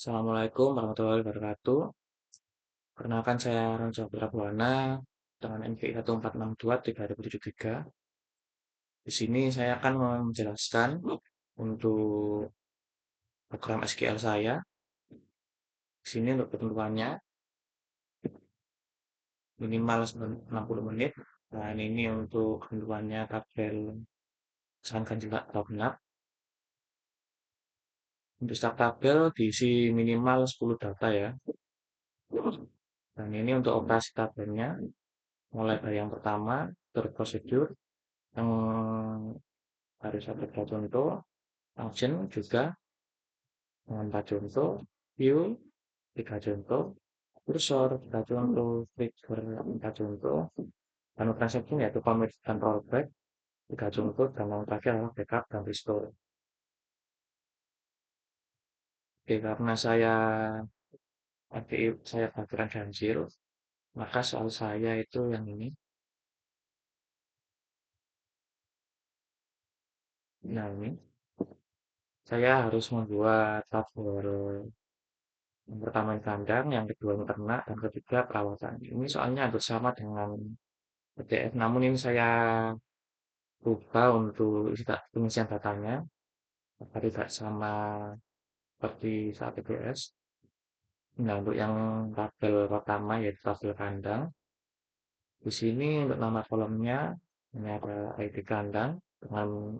Assalamualaikum warahmatullahi wabarakatuh. Perkenalkan saya Ranca Putra dengan NPI 14623 2023. Di sini saya akan menjelaskan untuk program SQL saya. Di sini untuk ketentuannya minimal 60 menit. Dan ini untuk ketentuannya tabel misalkan juga atau genap. Untuk setiap tabel diisi minimal 10 data ya. Dan ini untuk operasi tabelnya mulai dari yang pertama prosedur yang harus ada contoh function juga dengan 4 contoh, view 3 contoh, kursor 3 contoh, trigger 4 contoh, dan transaksi yaitu commit dan rollback 3 contoh, dan yang terakhir adalah backup dan restore. Oke, karena saya background ganjil, maka soal saya itu yang ini. Nah ini, saya harus membuat tabel yang pertama ini kandang, yang kedua ini ternak, dan ketiga perawatan. Ini soalnya hampir sama dengan PDF, namun ini saya lupa untuk pengisian datanya, apa tidak sama seperti saat TPS. Nah, untuk yang tabel pertama yaitu tabel kandang, di sini untuk nama kolomnya ini ada ID kandang dengan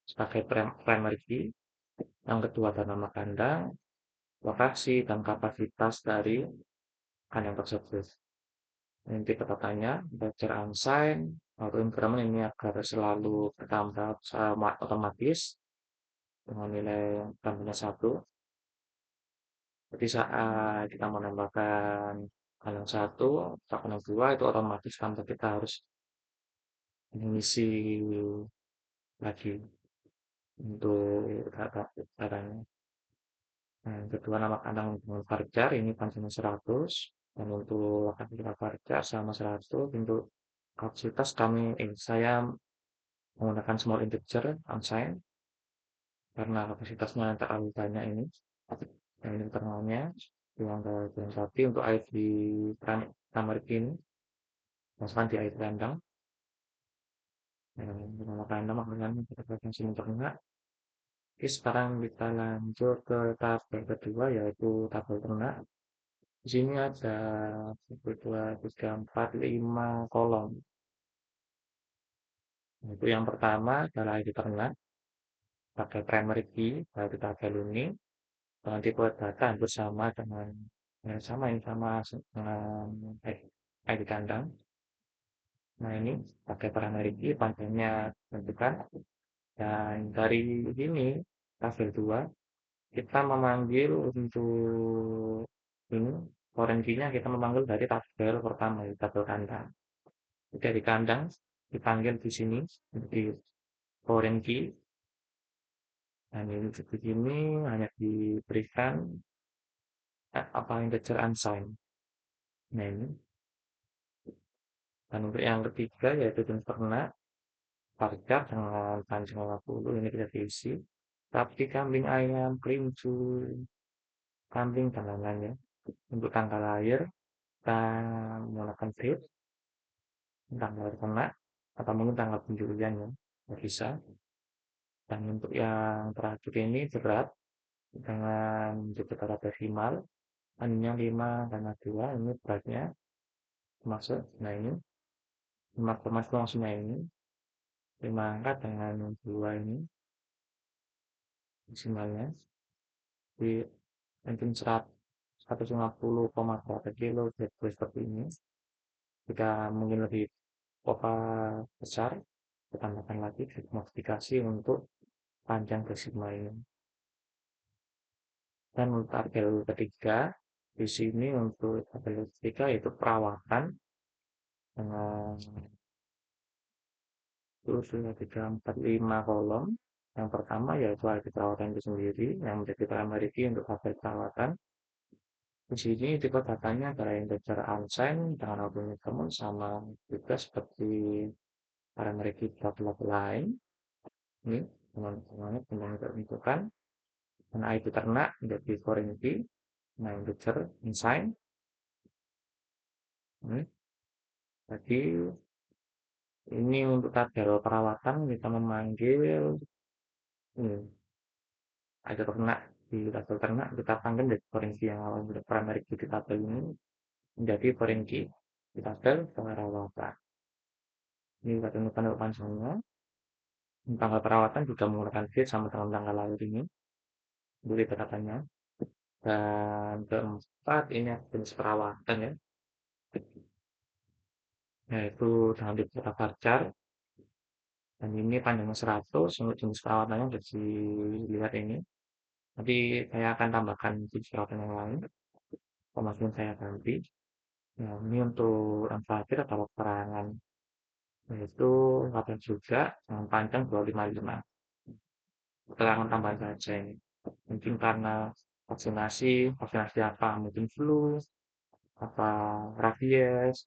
sebagai primary key. Yang kedua ada nama kandang, lokasi dan kapasitas dari kandang tersebut. Nanti kata-katanya belajar unsign, auto increment ini agar selalu bertambah sama otomatis dengan nilai tambahnya 1. Jadi saat kita menambahkan kandang 1 atau kandang 2 itu otomatis tanpa kita harus mengisi lagi untuk datanya. Nah, yang kedua nama kandang dengan varchar ini panjangnya 100 dan untuk lokasi kita varchar sama 100. Untuk kapasitas saya menggunakan small integer unsigned karena kapasitasnya terlalu banyak ini. Yang ini internalnya yang sapi untuk ID primary key ini masukkan di ID kandang. Nama kandang makanya kita pakai sini ternak. Oke, sekarang kita lanjut ke tabel kedua yaitu tabel ternak. Di sini ada 1, 2, 3, 4, 5 kolom. Itu yang pertama adalah ID ternak pakai primary key dari tabel ini. Dengan tipe data hampir sama dengan sama ini sama dengan ID kandang. Nah ini pakai primary key panjangnya tentukan. Dan dari ini tabel 2 kita memanggil untuk ini foreign key-nya kita memanggil dari tabel pertama di tabel kandang. Dari kandang dipanggil di sini di foreign key. Dan ini di sini hanya diberikan apa yang integer unsigned. Nah ini. Dan untuk yang ketiga yaitu jenis ternak varchar dengan panjang 50 ini bisa diisi. Tapi kambing ayam, kelinci, kambing dan lain-lain ya. Untuk tanggal lahir kita menggunakan date, tanggal ternak atau mungkin tanggal penjualan ya bisa. Dan untuk yang terakhir ini berat dengan jumlah data desimal hanya 5 karena 2 ini beratnya masuk. Nah ini 5, langsungnya ini 5 angka dengan 2 ini desimalnya di mungkin 150,berapa kilo jadi seperti ini. Jika mungkin lebih kota besar kita tambahkan lagi modifikasi untuk panjang desimal ini. Dan untuk tabel ketiga di sini untuk tabel ketiga yaitu perawatan dengan itu sudah 3, 4, 5 kolom. Yang pertama yaitu ID perawatan itu sendiri yang menjadi primary key untuk tabel perawatan. Di sini tipe datanya adalah integer unsigned dengan auto sama juga seperti primary key tabel lain. Ini teman-teman tentukan dan ID ternak menjadi foreign key Nah, integer, unsigned. Hmm. Jadi ini untuk tabel perawatan kita memanggil ini ada ternak di tabel ternak kita panggil dari foreign key yang awal primary key di tabel ini menjadi foreign key di tabel perawatan. Ini kita temukan untuk panjangnya. Tanggal perawatan juga menggunakan date sama dengan tanggal lahir ini. Boleh katanya. Dan keempat ini jenis perawatan ya, yaitu dengan tipe varchar. Dan ini panjangnya 100 untuk jenis perawatannya sudah dilihat ini. Nanti saya akan tambahkan jenis perawatan yang lain. Pemasukan saya ganti. Nah, ini untuk yang terakhir adalah perangan, yaitu latihan juga yang panjang 255. Keterangan tambahan saja ini. Mungkin karena vaksinasi apa? Mungkin flu, apa rabies,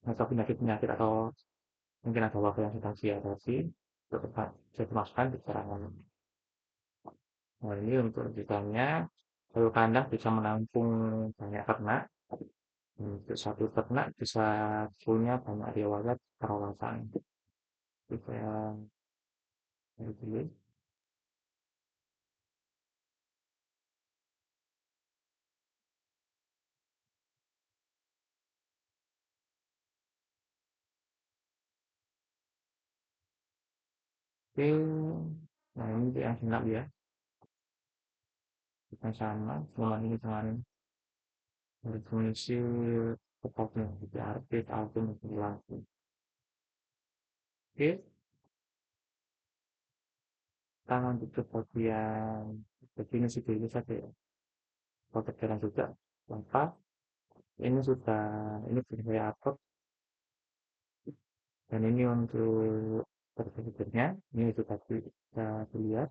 atau penyakit-penyakit atau mungkin ada wabah yang sedang dihadapi, tetap saya masukkan di keterangan. Nah, ini untuk desainnya, kalau kandang bisa menampung banyak ternak. Untuk satu ternak bisa punya banyak riwayat perawatan. Itu saya dulu. Oke, nah ini yang genap ya. Kita sama, cuma ini dengan definisi tepatnya di arti album berlaku. Oke, tangan tutup bagian definisi dulu saja ya. Kotak jalan juga. Lengkap. Ini sudah saya upload. Dan ini untuk berikutnya. Ini sudah bisa dilihat.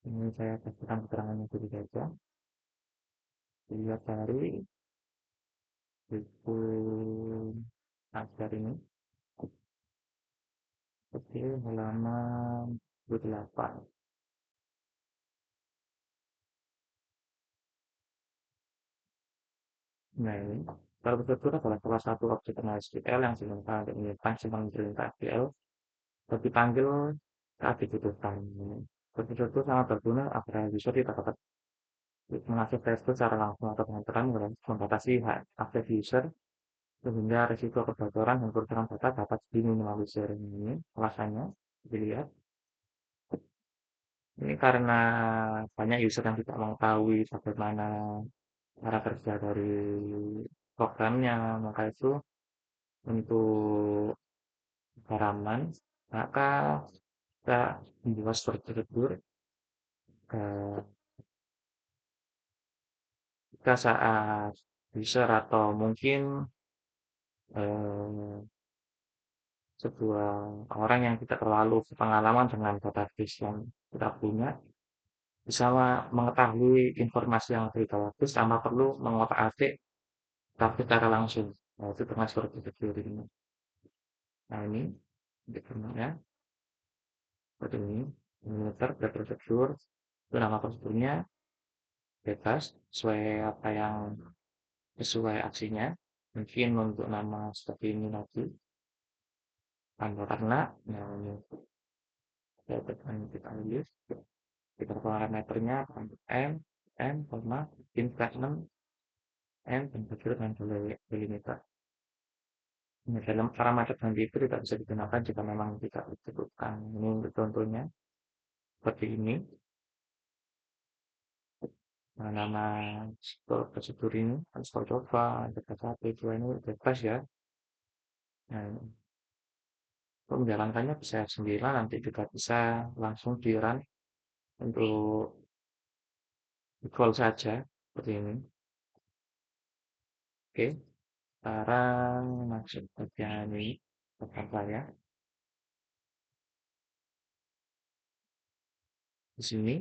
Ini saya kasihkan keterangannya dulu saja. Dilihat dari buku ajar ini. Oke, halaman 28. Nah, ini prosedur adalah salah satu objek kenal SQL yang digunakan untuk menyimpan simpan perintah SQL atau dipanggil saat dibutuhkan. Prosedur itu sangat berguna agar user tidak dapat mengakses tekstur secara langsung atau dengan tekan membatasi hak akses user sehingga risiko kebocoran dan kerusakan data dapat diminimalisir. Ini alasannya dilihat. Ini karena banyak user yang tidak mengetahui bagaimana cara kerja dari programnya, maka itu untuk halaman, maka kita membuat prosedur eh, jika saat user atau mungkin eh, sebuah orang yang tidak terlalu pengalaman dengan database yang kita punya bisa mengetahui informasi yang lebih bagus tanpa perlu mengotak-atik tapi secara langsung. Nah, itu dengan prosedur ini. Nah, ini ya seperti ini. Meter ada prosedur, itu nama prosedurnya bebas sesuai apa yang sesuai aksinya. Mungkin untuk nama seperti ini lagi, tanggal ternak. Nah, ini saya tekan kita lihat. Kita parameternya M, M, koma, in fragment, M, temperature, dan delimiter. Nah, dalam parameter nanti itu tidak bisa digunakan jika memang tidak disebutkan. Ini untuk contohnya seperti ini. Nah, nama prosedur ini underscore coba, data satu, dua ini bebas ya. Nah, untuk menjalankannya bisa sendiri nanti juga bisa langsung di run untuk call saja seperti ini. Oke, sekarang masuk bagian ini tekan saya di sini.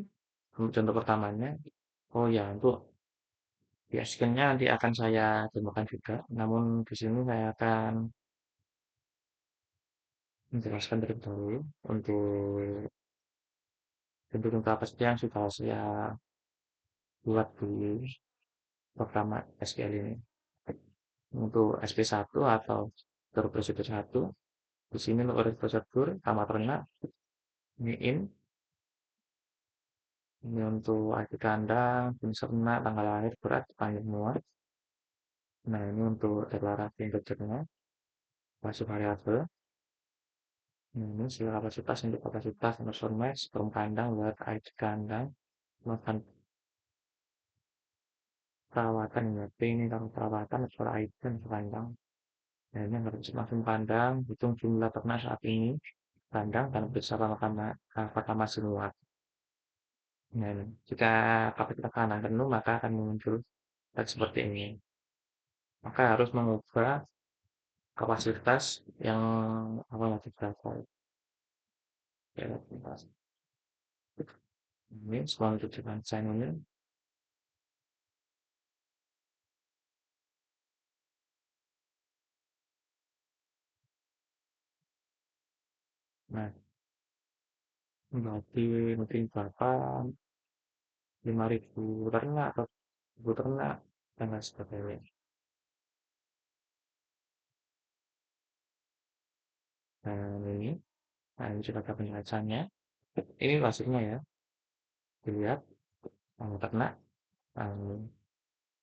Untuk contoh pertamanya, oh ya untuk di nya nanti akan saya temukan juga. Namun di sini saya akan menjelaskan terlebih dahulu untuk bentuk apa saja yang sudah saya buat di program SQL ini. Untuk SP1 atau prosedur 1, di sini untuk prosedur sama ternak, ini in, ini untuk ID kandang, jenis ternak, tanggal lahir, berat, panjang muat. Nah, ini untuk deklarasi integernya, masuk variabel. Nah, ini sila kapasitas untuk kapasitas, underscore max, perum kandang, buat ID kandang, makan perawatan ya, P ini kalau perawatan, underscore ID, dan kandang. Nah, ini harus langsung kandang, hitung jumlah ternak saat ini, kandang, dan bersama pertama semua. Nah, jika kapasitas kandang penuh, maka akan muncul teks seperti ini. Maka harus mengubah kapasitas yang awalnya berapa. Ya, ini semua untuk dengan sign ini. Nah, berarti mungkin berapa 5.000 ternak atau 1.000 ternak dan lain sebagainya. Nah, ini, nah ini sudah ada penjelasannya. Ini hasilnya ya, dilihat ternak. Nah,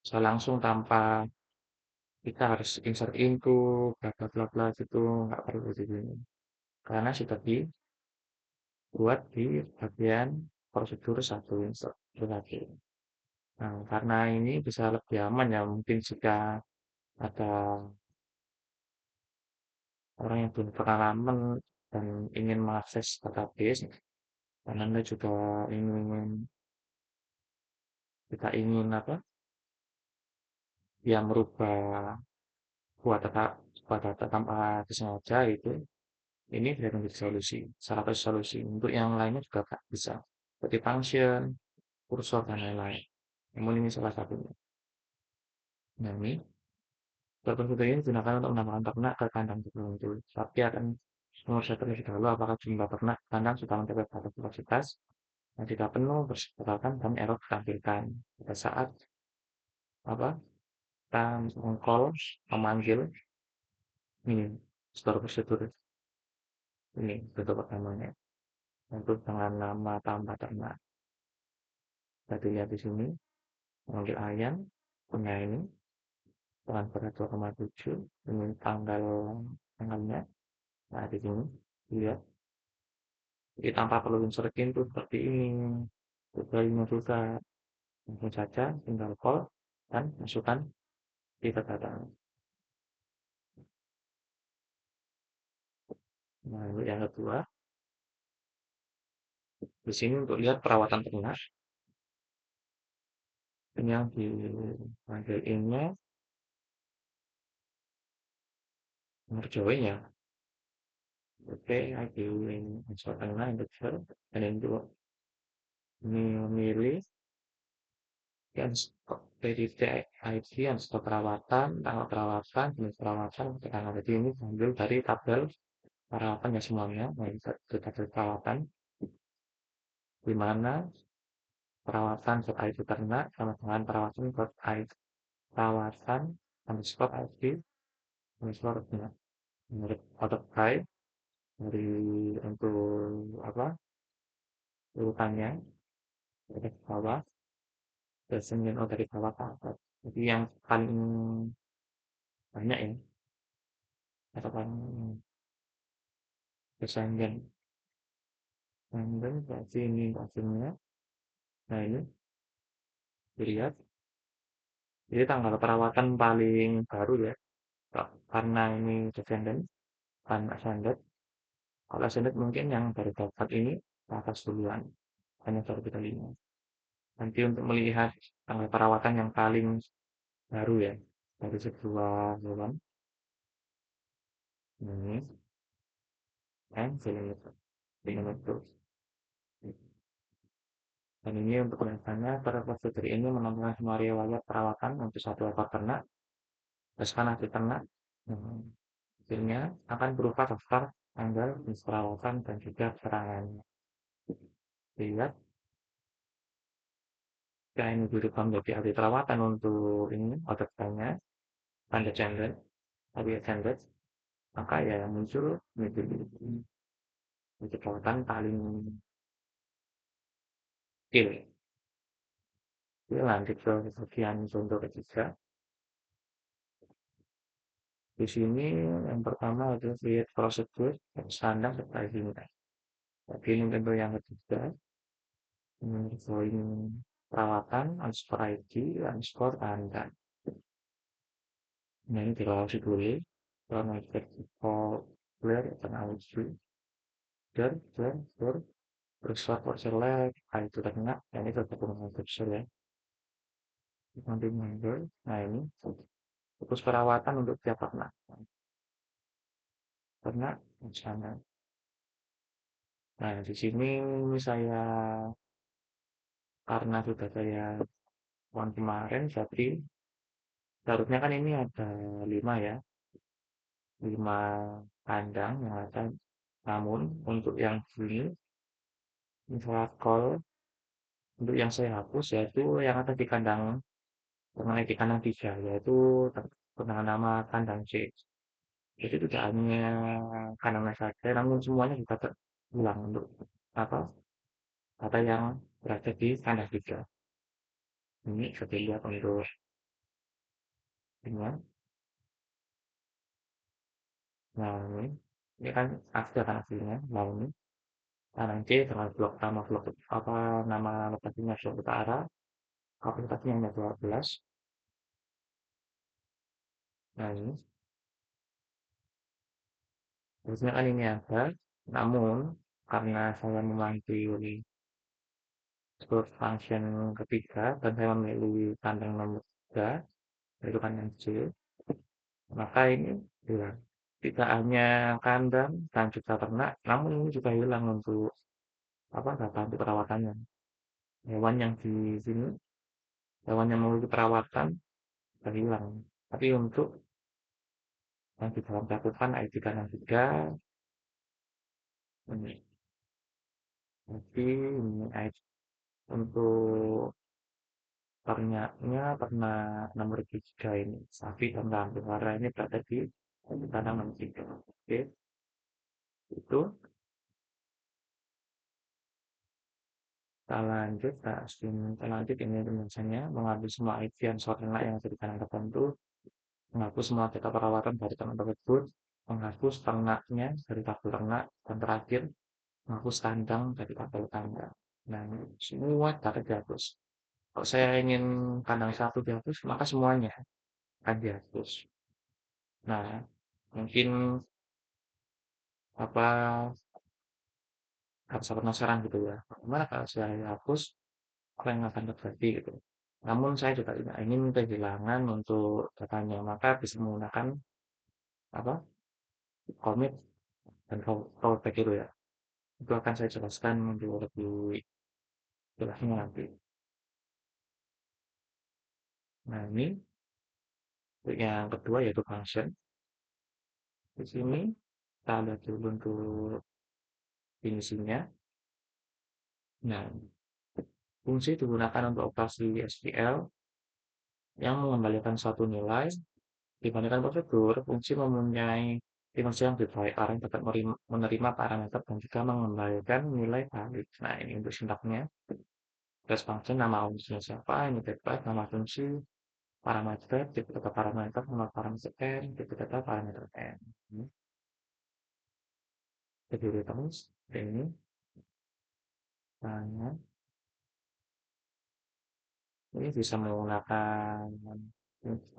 saya langsung tanpa kita harus insert into bla bla bla bla gitu, nggak perlu di sini karena sudah dibuat di bagian prosedur satu insert lagi. Nah, karena ini bisa lebih aman ya, mungkin jika ada orang yang belum pengalaman dan ingin mengakses database, dan Anda juga ingin kita ingin apa? Ya merubah buat data tanpa disengaja itu, ini bisa menjadi solusi, salah satu solusi. Untuk yang lainnya juga bisa, seperti function, kursor, dan lain-lain. Namun ini salah satunya. Nah, ini fitur ini digunakan untuk menambahkan ternak ke kandang tertentu, tapi akan mengurus terlebih dahulu apakah jumlah ternak kandang sudah mencapai batas kapasitas. Nah, jika penuh, bersebutkan dan error ditampilkan pada saat apa kita mengcall memanggil ini store prosedur ini bentuk pertamanya untuk dengan nama tambah ternak. Kita lihat di sini mengambil ayam punya ini dengan berat 2,7 ini tanggalnya. Nah, di sini lihat, jadi tanpa perlu insert itu seperti ini. Tutorialnya juga langsung saja tinggal call dan masukkan di data. Nah, ini yang kedua, di sini untuk lihat perawatan ternak, ini yang dipanggil ini nomor join ya. Oke, ID insert ternak integer dan itu ini memilih yang PDT ID yang stok perawatan, tanggal perawatan, jenis perawatan, tanggal jadi ini diambil dari tabel perawatan ya semuanya, nah ini tabel perawatan, di mana perawatan .id ternak sama dengan perawatan .id perawatan underscore id underscore ternak. Menurut order by dari untuk apa urutannya dari bawah descending dari bawah ke atas. Jadi yang paling banyak ya atau paling descending dan berarti ini hasilnya. Nah ini dilihat, jadi tanggal perawatan paling baru ya, karena ini descendant kan ascended. Kalau ascended mungkin yang baru dapat ini ke atas duluan, hanya baru kita lihat. Nanti untuk melihat tanggal perawatan yang paling baru ya dari sebuah hewan ini, dan film itu. Dan ini untuk kelihatannya pada prosedur ini menambahkan semua riwayat perawatan untuk satu ekor ternak, berdasarkan hasil ternak. Hmm, hasilnya akan berupa daftar tanggal jenis perawatan dan juga keterangannya. Lihat Selain dirubah menjadi ahli perawatan untuk ini outbreak-nya, tanda gender, ahli gender, maka ya yang muncul menjadi perawatan paling skill. Ini lanjut ke bagian contoh ketiga. Di sini yang pertama adalah create prosedur standar serta agreement. Jadi ini contoh yang ketiga, join perawatan, underscore ID, underscore tanda. Nah ini dikawasi dulu, kalau clear dan audio, dan terus for select, itu terkena, dan ini tetap menggunakan ya. Nanti member, nah ini, terus perawatan untuk tiap ternak, ternak, misalnya. Nah di sini saya karena sudah saya tahun kemarin, jadi seharusnya kan ini ada 5 ya, 5 kandang yang ada. Namun untuk yang ini, misalnya call, untuk yang saya hapus yaitu yang ada di kandang ternak di kandang 3, yaitu dengan nama kandang C. Jadi tidak hanya kandangnya saja, namun semuanya juga terulang untuk apa data yang berada di kandang 3. Ini bisa dilihat untuk ini. Nah ini kan ada kan hasilnya. Nah ini kandang C dengan blok apa nama lokasinya blok utara, kapasitasnya hanya 12. Nah ini harusnya kan ini ada, namun karena saya memanggil split function ketiga dan saya memilih kandang nomor 3, yaitu kandang C, maka ini hilang. Tidak hanya kandang dan juga ternak, namun ini juga hilang untuk apa data untuk perawatannya. Hewan yang di sini, hewan yang memiliki perawatan sudah hilang. Tapi untuk yang di dalam catatan ID kandang 3, ini. Jadi ini ID untuk ternaknya pernah nomor 3 ini sapi dan kambing karena ini berada di kandang nomor 3. Oke, itu kita lanjut ini misalnya mengambil semua ID dan soal ternak yang ada di kandang tertentu, menghapus semua data perawatan dari ternak tersebut, menghapus ternaknya dari tabel ternak, dan terakhir menghapus kandang dari tabel kandang. Nah, semua data dihapus. Kalau saya ingin kandang satu dihapus, maka semuanya akan dihapus. Nah, mungkin apa rasa penasaran gitu ya. Gimana kalau saya hapus apa yang akan terjadi gitu. Namun saya juga tidak ingin kehilangan untuk datanya, maka bisa menggunakan apa commit dan rollback itu ya. Itu akan saya jelaskan lebih jelasnya nanti. Nah ini yang kedua yaitu function. Di sini kita lihat dulu untuk finishingnya. Nah, fungsi digunakan untuk operasi SQL yang mengembalikan suatu nilai. Dibandingkan prosedur, fungsi mempunyai dimensi yang lebih baik karena dapat menerima parameter dan juga mengembalikan nilai valid. Nah, ini untuk sintaknya. Res function, nama fungsinya siapa, ini bebas, nama fungsi, parameter, tipe data parameter, nama parameter n, tipe data parameter n. Jadi terus, ini, nah, ini bisa menggunakan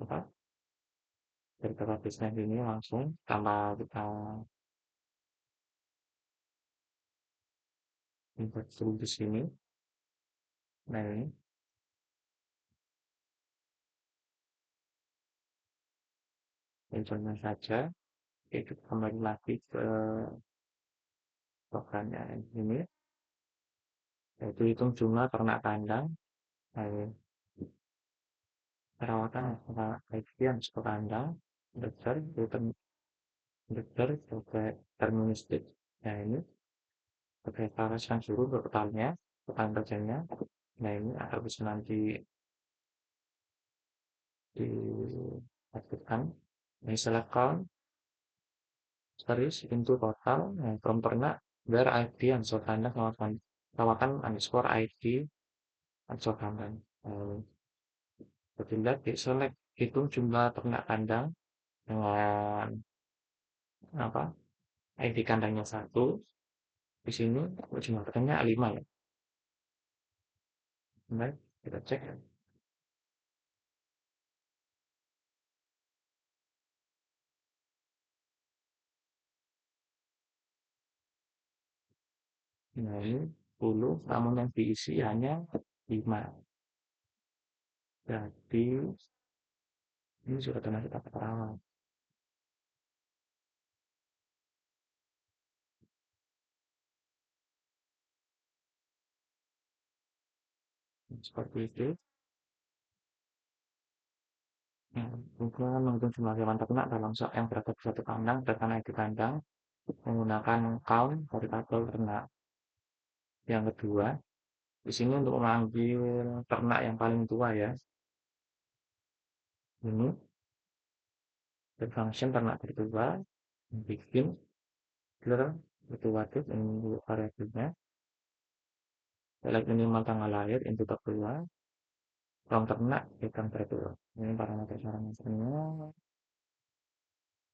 apa, dari database ini langsung tanpa kita import dulu di sini. Nah, ini contohnya saja. Itu kembali lagi ke programnya ini, yaitu hitung jumlah ternak kandang, perawatan bagian ke kandang, dokter, dokter, sebagai terministik. Nah ini berdasarkan suruh totalnya, total kerjanya, Nah ini agar bisa nanti diaktifkan. Nah, select count, series into total, nah, from ternak, where ID underscore kandang, lawatan underscore ID underscore kandang. Jadi di select, hitung jumlah ternak kandang dengan apa ID kandangnya satu. Di sini jumlah ternaknya 5 ya. Baik, kita cek. Nah ini 10, namun yang diisi hanya 5. Jadi ini sudah termasuk kita perawat. Seperti itu. Nah, kemudian menghitung jumlah hewan ternak dalam yang berada di satu kandang dan ID kandang menggunakan count variabel ternak. Yang kedua, di sini untuk memanggil ternak yang paling tua ya. Ini function ternak tertua, bikin clear tertua ini variabelnya. Select minimal tanggal lahir, input tertua, from ternak, ikan tertua. Ini parameter parameternya.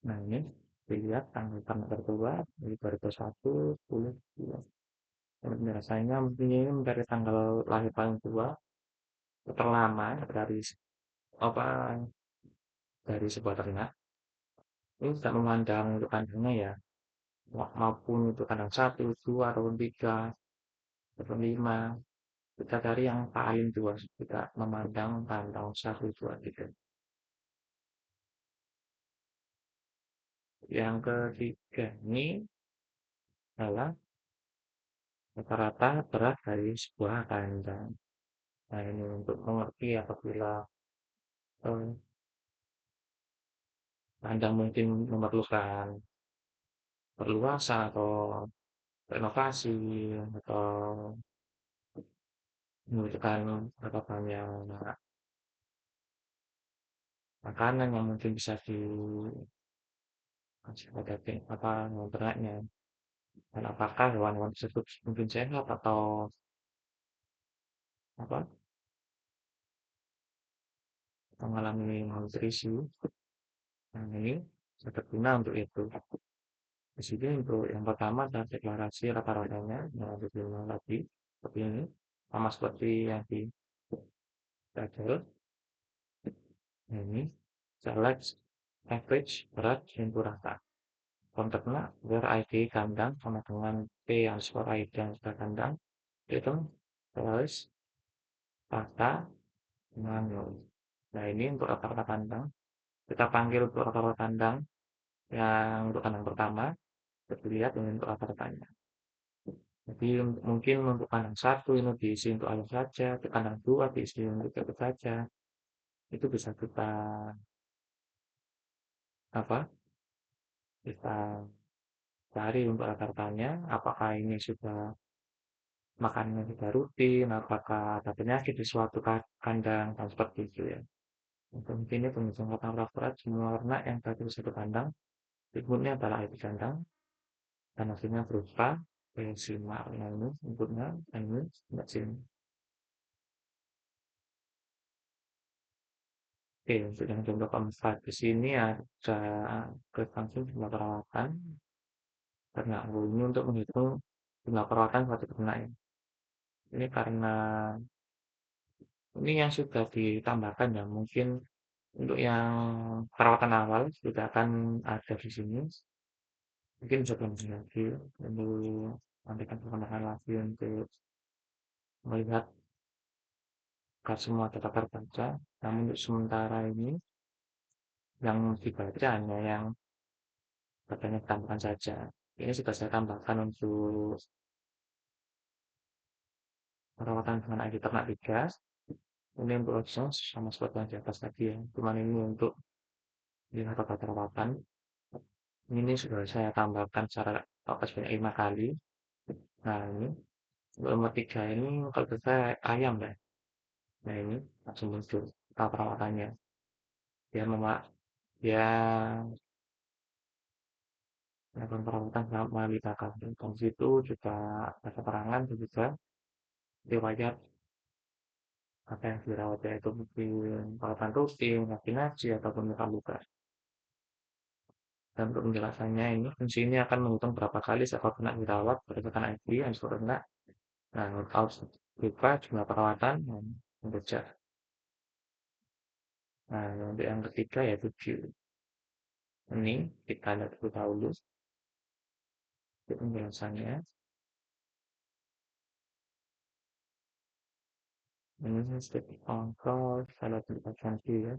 Nah ini dilihat tanggal ternak tertua, ini baru 1, 10, 2. Biasanya mungkin ini mencari tanggal lahir paling tua terlama dari apa dari sebuah ternak. Ini tidak memandang untuk kandangnya ya, maupun untuk kandang 1, 2, atau 3, atau 5. Kita cari yang paling tua, kita memandang kandang 1, 2, 3. Yang ketiga ini adalah rata-rata berat dari sebuah kandang. Nah ini untuk mengerti apabila eh, kandang mungkin memerlukan perluasan atau renovasi atau membutuhkan berapa banyak makanan yang mungkin bisa dikasih pada apa hewan ternaknya, dan apakah hewan-hewan tersebut mungkin sehat atau apa mengalami malnutrisi. Nah ini sangat berguna untuk itu. Di sini untuk yang pertama adalah deklarasi rata-ratanya yang lebih lagi seperti ini, sama seperti yang di tabel. Nah, ini select average berat input rata. Kontaknya where ID kandang sama dengan P yang skor ID yang sudah kandang itu terus rata dengan nol. Nah ini untuk rata-rata kandang. Kita panggil untuk rata-rata kandang yang untuk kandang pertama. Kita lihat ini untuk rata-ratanya. Jadi mungkin untuk kandang satu ini diisi untuk ayam saja, untuk kandang dua diisi untuk bebek saja. Itu bisa kita apa? Kita cari untuk rata-ratanya. Apakah ini sudah makannya sudah rutin, apakah ada penyakit di suatu kandang, dan seperti itu ya. Untuk ini penghitungan total berat semua ternak yang tadi satu kandang, inputnya adalah ID kandang, dan hasilnya berupa desimal. Yang ini inputnya, yang ini tidak sini. Oke, untuk yang contoh keempat di sini ada klik langsung jumlah perawatan ternak. Ini untuk menghitung jumlah perawatan suatu ternak ya. Ini karena ini yang sudah ditambahkan ya, mungkin untuk yang perawatan awal tidak akan ada di sini. Mungkin bisa langsung lagi untuk nantikan perkembangan lagi untuk melihat agar semua data terbaca. Namun untuk sementara ini yang dibaca hanya yang datanya ditambahkan saja. Ini sudah saya tambahkan untuk perawatan dengan ID ternak 3. Ini untuk langsung sama seperti yang di atas tadi ya. Cuman ini untuk lihat data perawatan. Ini sudah saya tambahkan secara sebanyak 5 kali. Nah ini. Untuk nomor tiga ini kalau kita ayam ya. Nah ini langsung muncul perawatannya. Dia memak dia melakukan perawatan melalui kakak. Dari situ juga ada keterangan juga riwayat apa yang dirawat yaitu mungkin perawatan rutin, vaksinasi ataupun luka-luka. Dan untuk penjelasannya ini fungsi ini akan menghitung berapa kali seekor ternak dirawat berdasarkan IV yang ternak. Nah, harus lupa jumlah perawatan dan bekerja. Nah, untuk yang ketiga yaitu view. Ini kita lihat dulu dahulu untuk penjelasannya. Ini step control, kalau kita ganti ya.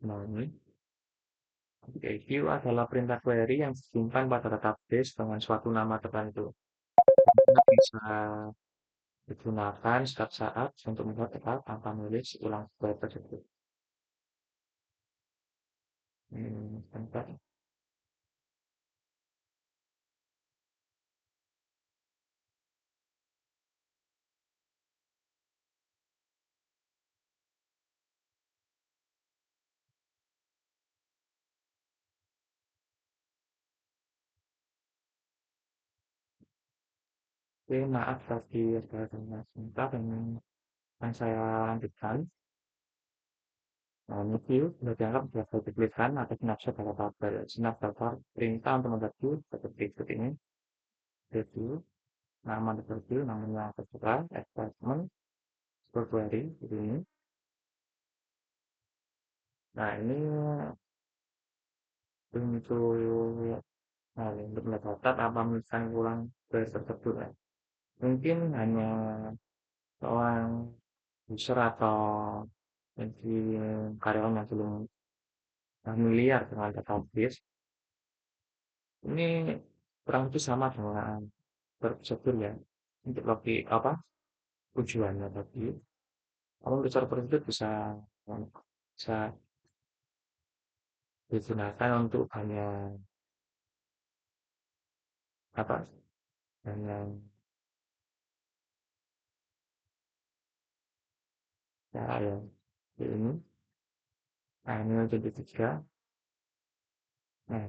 Nah, ini oke, view adalah perintah query yang disimpan pada database dengan suatu nama tertentu. Kita bisa digunakan setiap saat untuk membuat tetap tanpa nulis ulang query tersebut. Bentar. Oke, maaf tadi ada dengan sebentar yang akan saya lanjutkan. Nah, ini view sudah dianggap sebagai tulisan atau snapshot pada tabel. Snapshot perintah untuk membantu seperti berikut ini. Review, nama review, namanya terserah, attachment, query, ini. Nah, ini untuk nah, untuk mencatat apa misalkan ulang dari tersebut. Ya. Mungkin hanya seorang user atau mungkin karyawan yang belum familiar dengan database. Ini kurang lebih sama dengan prosedur ya. Untuk login apa tujuannya tadi. Kamu untuk prosedur bisa bisa digunakan untuk hanya apa hanya cara yang ini. Nah, ini untuk ketiga. Nah,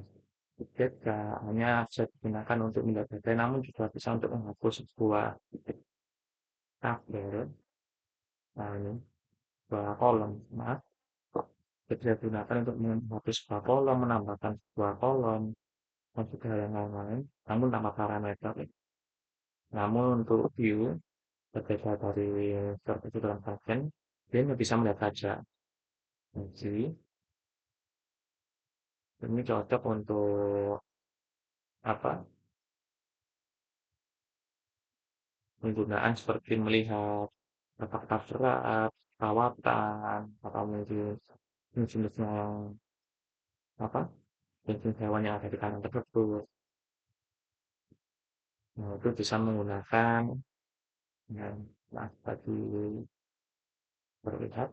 ketiga hanya bisa digunakan untuk mendapatkan namun juga bisa untuk menghapus sebuah tabel. Nah, ini sebuah kolom. Maaf, bisa digunakan untuk menghapus sebuah kolom, menambahkan sebuah kolom, dan juga yang lain-lain. Namun tanpa parameter. Namun untuk view, berbeda dari seperti dalam bagian, dia hanya bisa melihat saja. Jadi, ini cocok untuk apa? Penggunaan seperti melihat fakta berat, perawatan, atau mungkin jenisnya yang apa? Jenis hewan yang ada di kandang tersebut. Nah, itu bisa menggunakan yang tadi terlihat.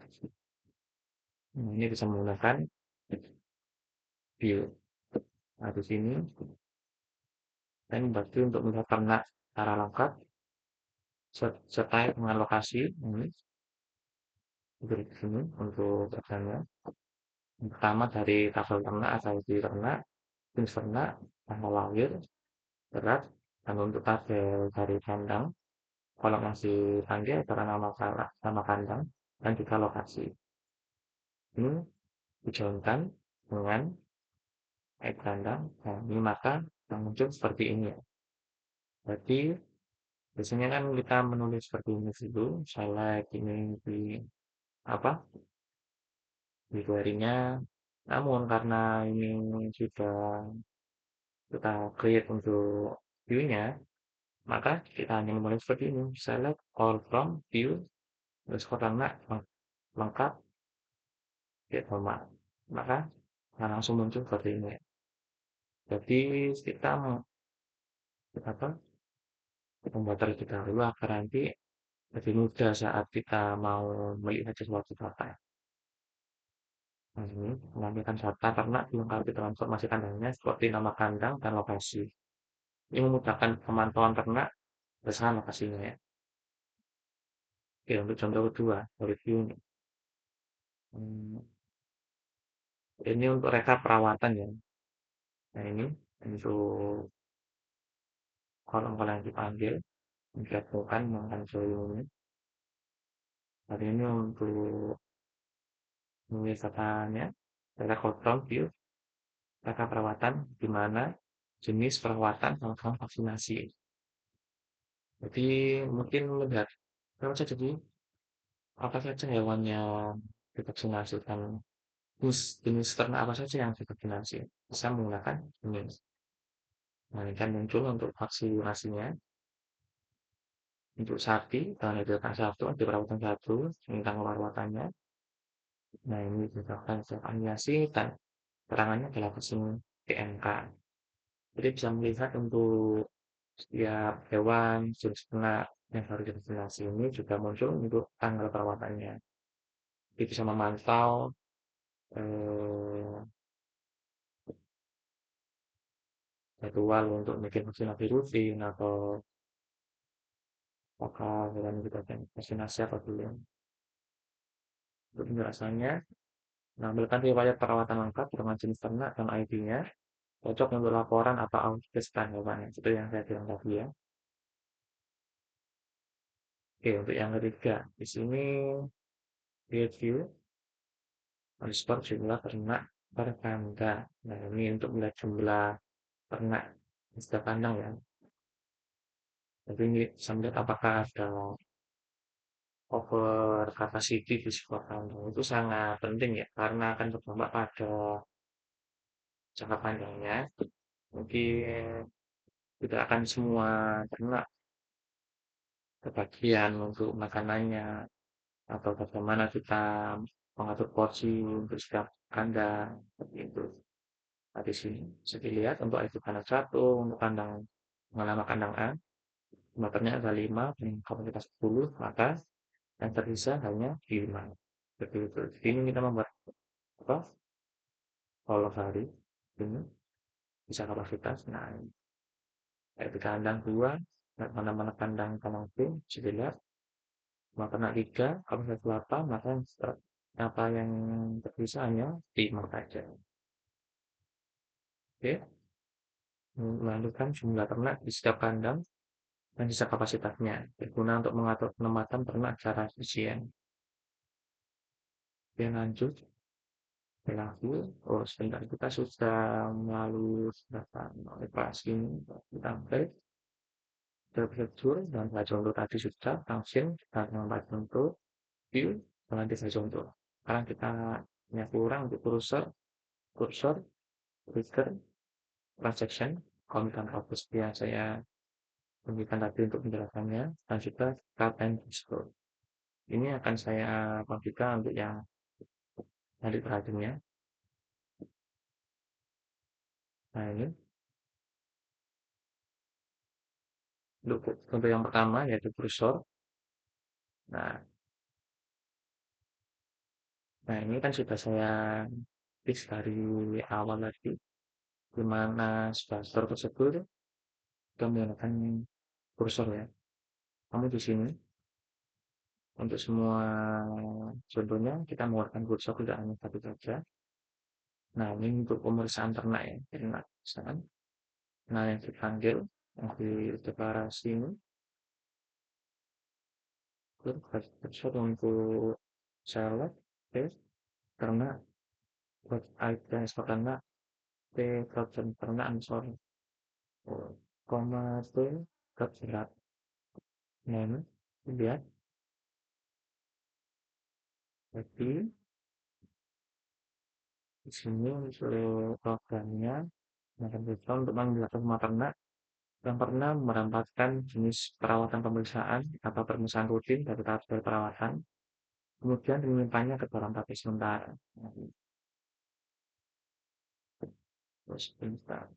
Nah, ini bisa menggunakan view. Nah, di sini saya membantu untuk melihat ternak secara lengkap serta dengan lokasi ini di sini untuk datanya. Yang pertama dari tabel ternak asal di ternak, jenis ternak, tanggal lahir, berat, dan untuk tabel dari kandang, kalau masih panggil karena nama kandang, dan juga lokasi. Ini dijalankan dengan air kandang, nah ini maka yang muncul seperti ini ya. Berarti biasanya kan kita menulis seperti ini dulu, select ini di apa di query-nya. Namun karena ini sudah kita create untuk view-nya, maka kita hanya menulis seperti ini, select all from view, terus kotaknya lengkap, ya format. Maka akan langsung muncul seperti ini. Jadi kita apa membuat terlebih dahulu agar nanti lebih mudah saat kita mau melihat sesuatu data. Nah, ini menampilkan data ternak dilengkapi transformasi kandangnya seperti nama kandang dan lokasi. Ini memudahkan pemantauan ternak bersama lokasinya ya. Oke, untuk contoh kedua, review nih. Hmm, ini untuk rekap perawatan ya. Nah, ini untuk kolom-kolom yang dipanggil, menggabungkan dengan ini. Hari ini untuk menulis katanya, data kontrol view, rekap perawatan, di mana jenis perawatan sama vaksinasi. Jadi mungkin melihat apa saja jadi apa saja hewan yang divaksinasikan, jenis ternak apa saja yang divaksinasi, bisa menggunakan jenis. Nah, ini kan muncul untuk vaksinasinya, untuk sapi, dengan hidrokan satu, di perawatan satu, tentang perawatannya. Nah, ini disebabkan vaksinasi dan keterangannya adalah vaksin PMK. Jadi bisa melihat untuk setiap hewan, jenis ternak yang harus divaksinasi ini juga muncul untuk tanggal perawatannya. Jadi bisa memantau eh, jadwal untuk bikin vaksinasi rutin atau apakah hewan kita vaksinasi apa belum. Untuk penjelasannya, menampilkan riwayat perawatan lengkap dengan jenis ternak dan ID-nya, cocok untuk laporan atau audit kesetaraan hewan. Itu yang saya bilang tadi ya. Oke, untuk yang ketiga, di sini review underscore jumlah ternak per kandang. Nah, ini untuk melihat jumlah ternak di setiap kandang ya. Jadi ini bisa melihat apakah ada over capacity di sebuah kandang. Itu sangat penting ya, karena akan berdampak pada jangka panjangnya. Mungkin tidak akan semua ternak kebagian untuk makanannya atau bagaimana kita mengatur porsi untuk setiap kandang seperti itu. Nah, di sini bisa dilihat untuk itu kandang satu, untuk kandang mengalami kandang A, meternya ada 5 dan kapasitas 10, maka yang tersisa hanya 5. Seperti itu. Ini kita membuat apa? Kalau hari ini bisa kapasitas. Nah, di kandang 2, mana-mana kandang kandang B, bisa dilihat mau kena 3, kapasitas 8, maka apa yang tersisa hanya 5 saja. Oke, melanjutkan jumlah ternak di setiap kandang dan sisa kapasitasnya, berguna untuk mengatur penempatan ternak secara efisien. Oke, lanjut. Berlaku, oh sebentar kita sudah melalui beberapa operasi ini, kita break, terproduktur, dan baca untuk tadi sudah, langsung, dan membaca untuk view, dan nanti saja untuk. Sekarang kita punya kurang untuk kursor, trigger, transaction, komitan fokus yang saya berikan tadi untuk penjelasannya, dan juga cut and store. Ini akan saya bagikan untuk yang nanti terakhirnya. Nah ini untuk yang pertama yaitu kursor. Nah, nah ini kan sudah saya fix dari awal tadi, di mana sponsor tersebut kita menggunakan kursor ya. Kamu di sini untuk semua contohnya kita menggunakan kursor tidak hanya satu saja. Nah, ini untuk pemeriksaan ternak ya, ternak pemeriksaan. Nah, yang dipanggil, yang dideklarasi ini, kursor untuk select, oke, ternak, buat item ternak, P, ternak, sorry, koma, P, berat. Nah, ini, lihat, jadi di sini untuk programnya akan bisa untuk menjelaskan rumah ternak yang pernah menempatkan jenis perawatan pemeriksaan atau pemeriksaan rutin dari tahap perawatan, kemudian menyimpannya ke dalam tabel sementara. Nah, terus sebentar.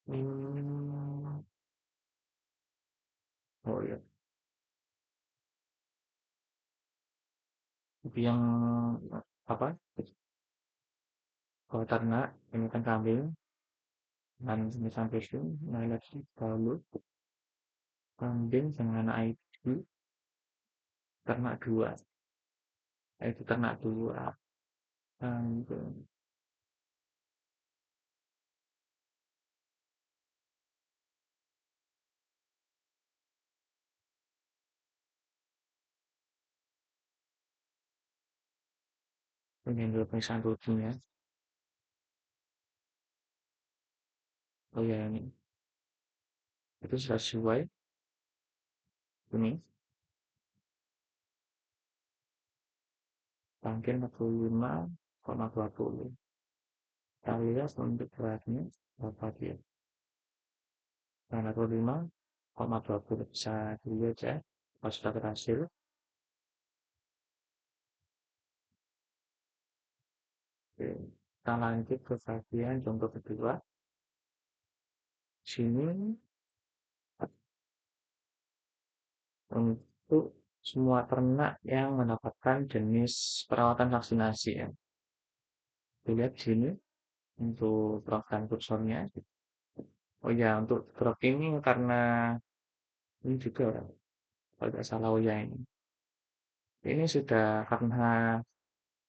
Hmm, oh ya, yang apa kalau ternak ini kan kambing dan ini sampai sini nah lagi lalu kambing dengan ID ternak dua itu ternak dua kambing ini dulu pemisahan rutinnya oh ya ini itu sudah sesuai ini tangkir 45,20 kita lihat untuk beratnya berapa dia 45,20 bisa dilihat ya pas sudah berhasil. Oke. Kita lanjut ke bagian contoh kedua sini untuk semua ternak yang mendapatkan jenis perawatan vaksinasi ya. Dilihat di sini untuk program kursornya. Oh ya, untuk drop ini karena ini juga kalau tidak salah oh ya ini. Ini sudah karena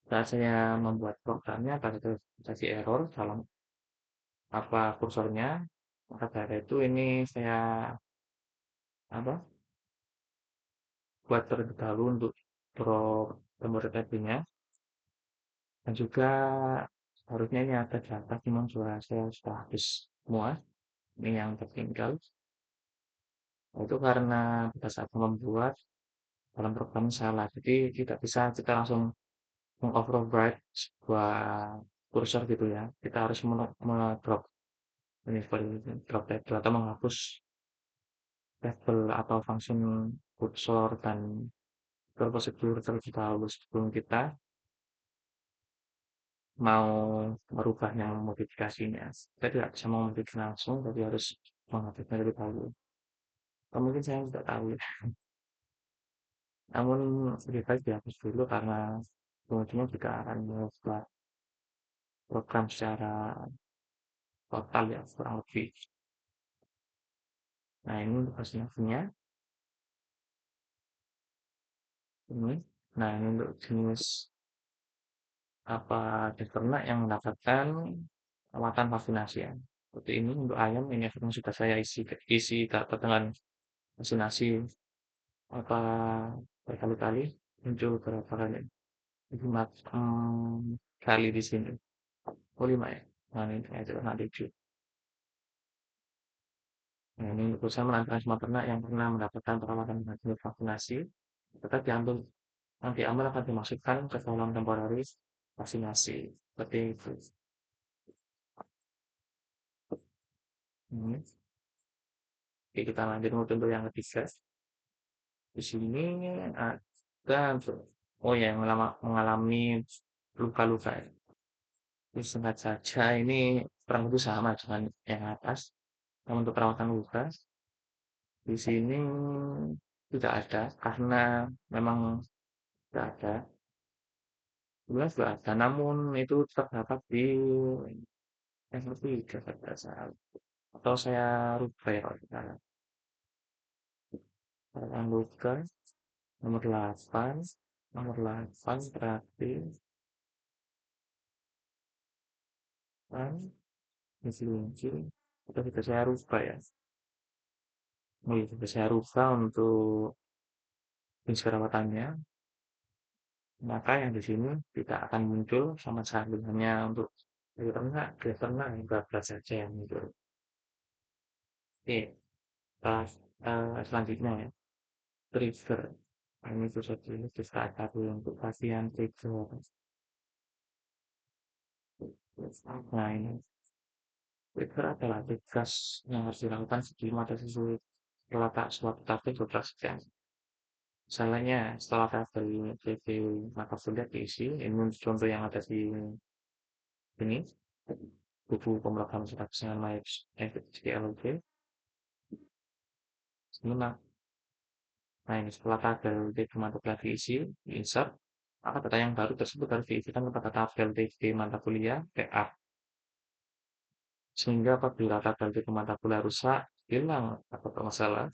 saat saya membuat programnya pada terjadi error dalam apa kursornya. Maka dari itu ini saya apa buat terlebih dahulu untuk drop nomor nya dan juga harusnya ini ada di atas memang sudah habis semua ini yang tertinggal itu karena pada saat membuat dalam program salah jadi tidak bisa kita langsung mengoverride sebuah kursor gitu ya kita harus drop ini drop label atau menghapus label atau function kursor dan prosedur terlebih dahulu sebelum kita mau merubahnya modifikasinya kita tidak bisa memodifikasi langsung tapi harus menghapusnya lebih dahulu atau mungkin saya tidak tahu ya. Namun lebih baik dihapus dulu karena ujung juga akan mengubah program secara total ya kurang lebih. Nah ini untuk hasilnya ini. Nah ini untuk jenis apa ternak yang mendapatkan perawatan vaksinasi ya. Seperti ini untuk ayam ini memang sudah saya isi data dengan vaksinasi apa berkali-kali muncul berapa kali 5 kali di sini. Oh 5 ya. Nah ini itu nanti nah, ini untuk usaha menantikan semua ternak yang pernah mendapatkan perawatan vaksinasi tetap diambil nanti aman akan dimasukkan ke dalam temporaris vaksinasi seperti itu. Hmm. Oke, kita lanjut untuk yang ketiga. Di sini ada oh ya yang mengalami luka-luka. Ini singkat saja ini kurang lebih sama dengan yang atas. Nah, untuk perawatan luka di sini tidak ada karena memang tidak ada. Sebenarnya sudah ada, namun itu terdapat di yang ketiga pada saat atau saya rubah ya kalau tidak salah. Perawatan luka nomor 8 nomor 8 berarti kan diselinci atau tidak saya rubah ya. Ini sudah saya rubah untuk jenis perawatannya, maka yang di sini tidak akan muncul sama sekali hanya untuk dari ternak yang berat saja yang muncul. Oke, selanjutnya ya, trigger. Nah, ini bisa disediakan untuk pasien trigger. Nah ini trigger adalah tugas yang harus dilakukan sebelum ada sesuatu terletak suatu target beroperasikan. Misalnya setelah tabel PP maka sudah diisi, ini contoh yang ada di ini buku pembelajaran surat kesenangan Mayat FCLOG. Nah, nah ini setelah tabel PP mantap diisi, insert. maka data yang baru tersebut harus diisikan kepada tabel TB mata kuliah backup. Sehingga apabila tabel TB mata kuliah rusak, hilang, atau bermasalah,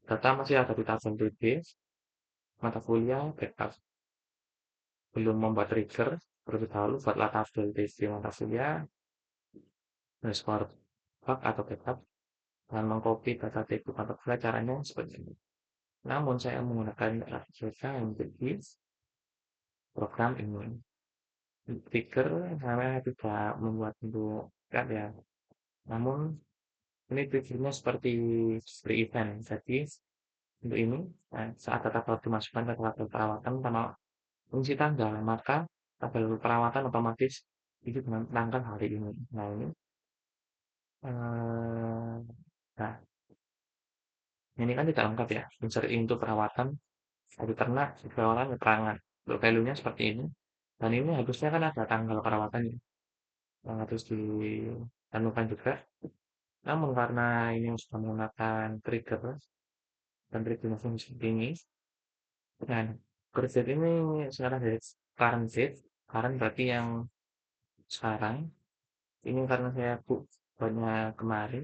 data masih ada di tabel TB mata kuliah backup. Belum membuat trigger, terlebih dahulu buatlah tabel TB mata kuliah, underscore bug atau backup, dan mengcopy data TB mata kuliah caranya seperti ini. Namun saya menggunakan aplikasi yang jadi program ini. Trigger saya tidak membuat bentuk kan ya. Namun ini triggernya seperti event. Jadi untuk ini saat data baru dimasukkan ke tabel perawatan tanpa fungsi tanggal, maka tabel perawatan otomatis itu dengan tanggal hari ini. Nah ini, nah ini kan tidak lengkap ya. Insert into perawatan dari ternak, perawatan keterangan. Untuk value-nya seperti ini. Dan ini harusnya kan ada tanggal perawatannya yang harus ditemukan juga. Namun karena ini sudah menggunakan trigger dan triggernya fungsi seperti ini, dan current date ini sekarang dari current date, current berarti yang sekarang, ini karena saya buatnya kemarin,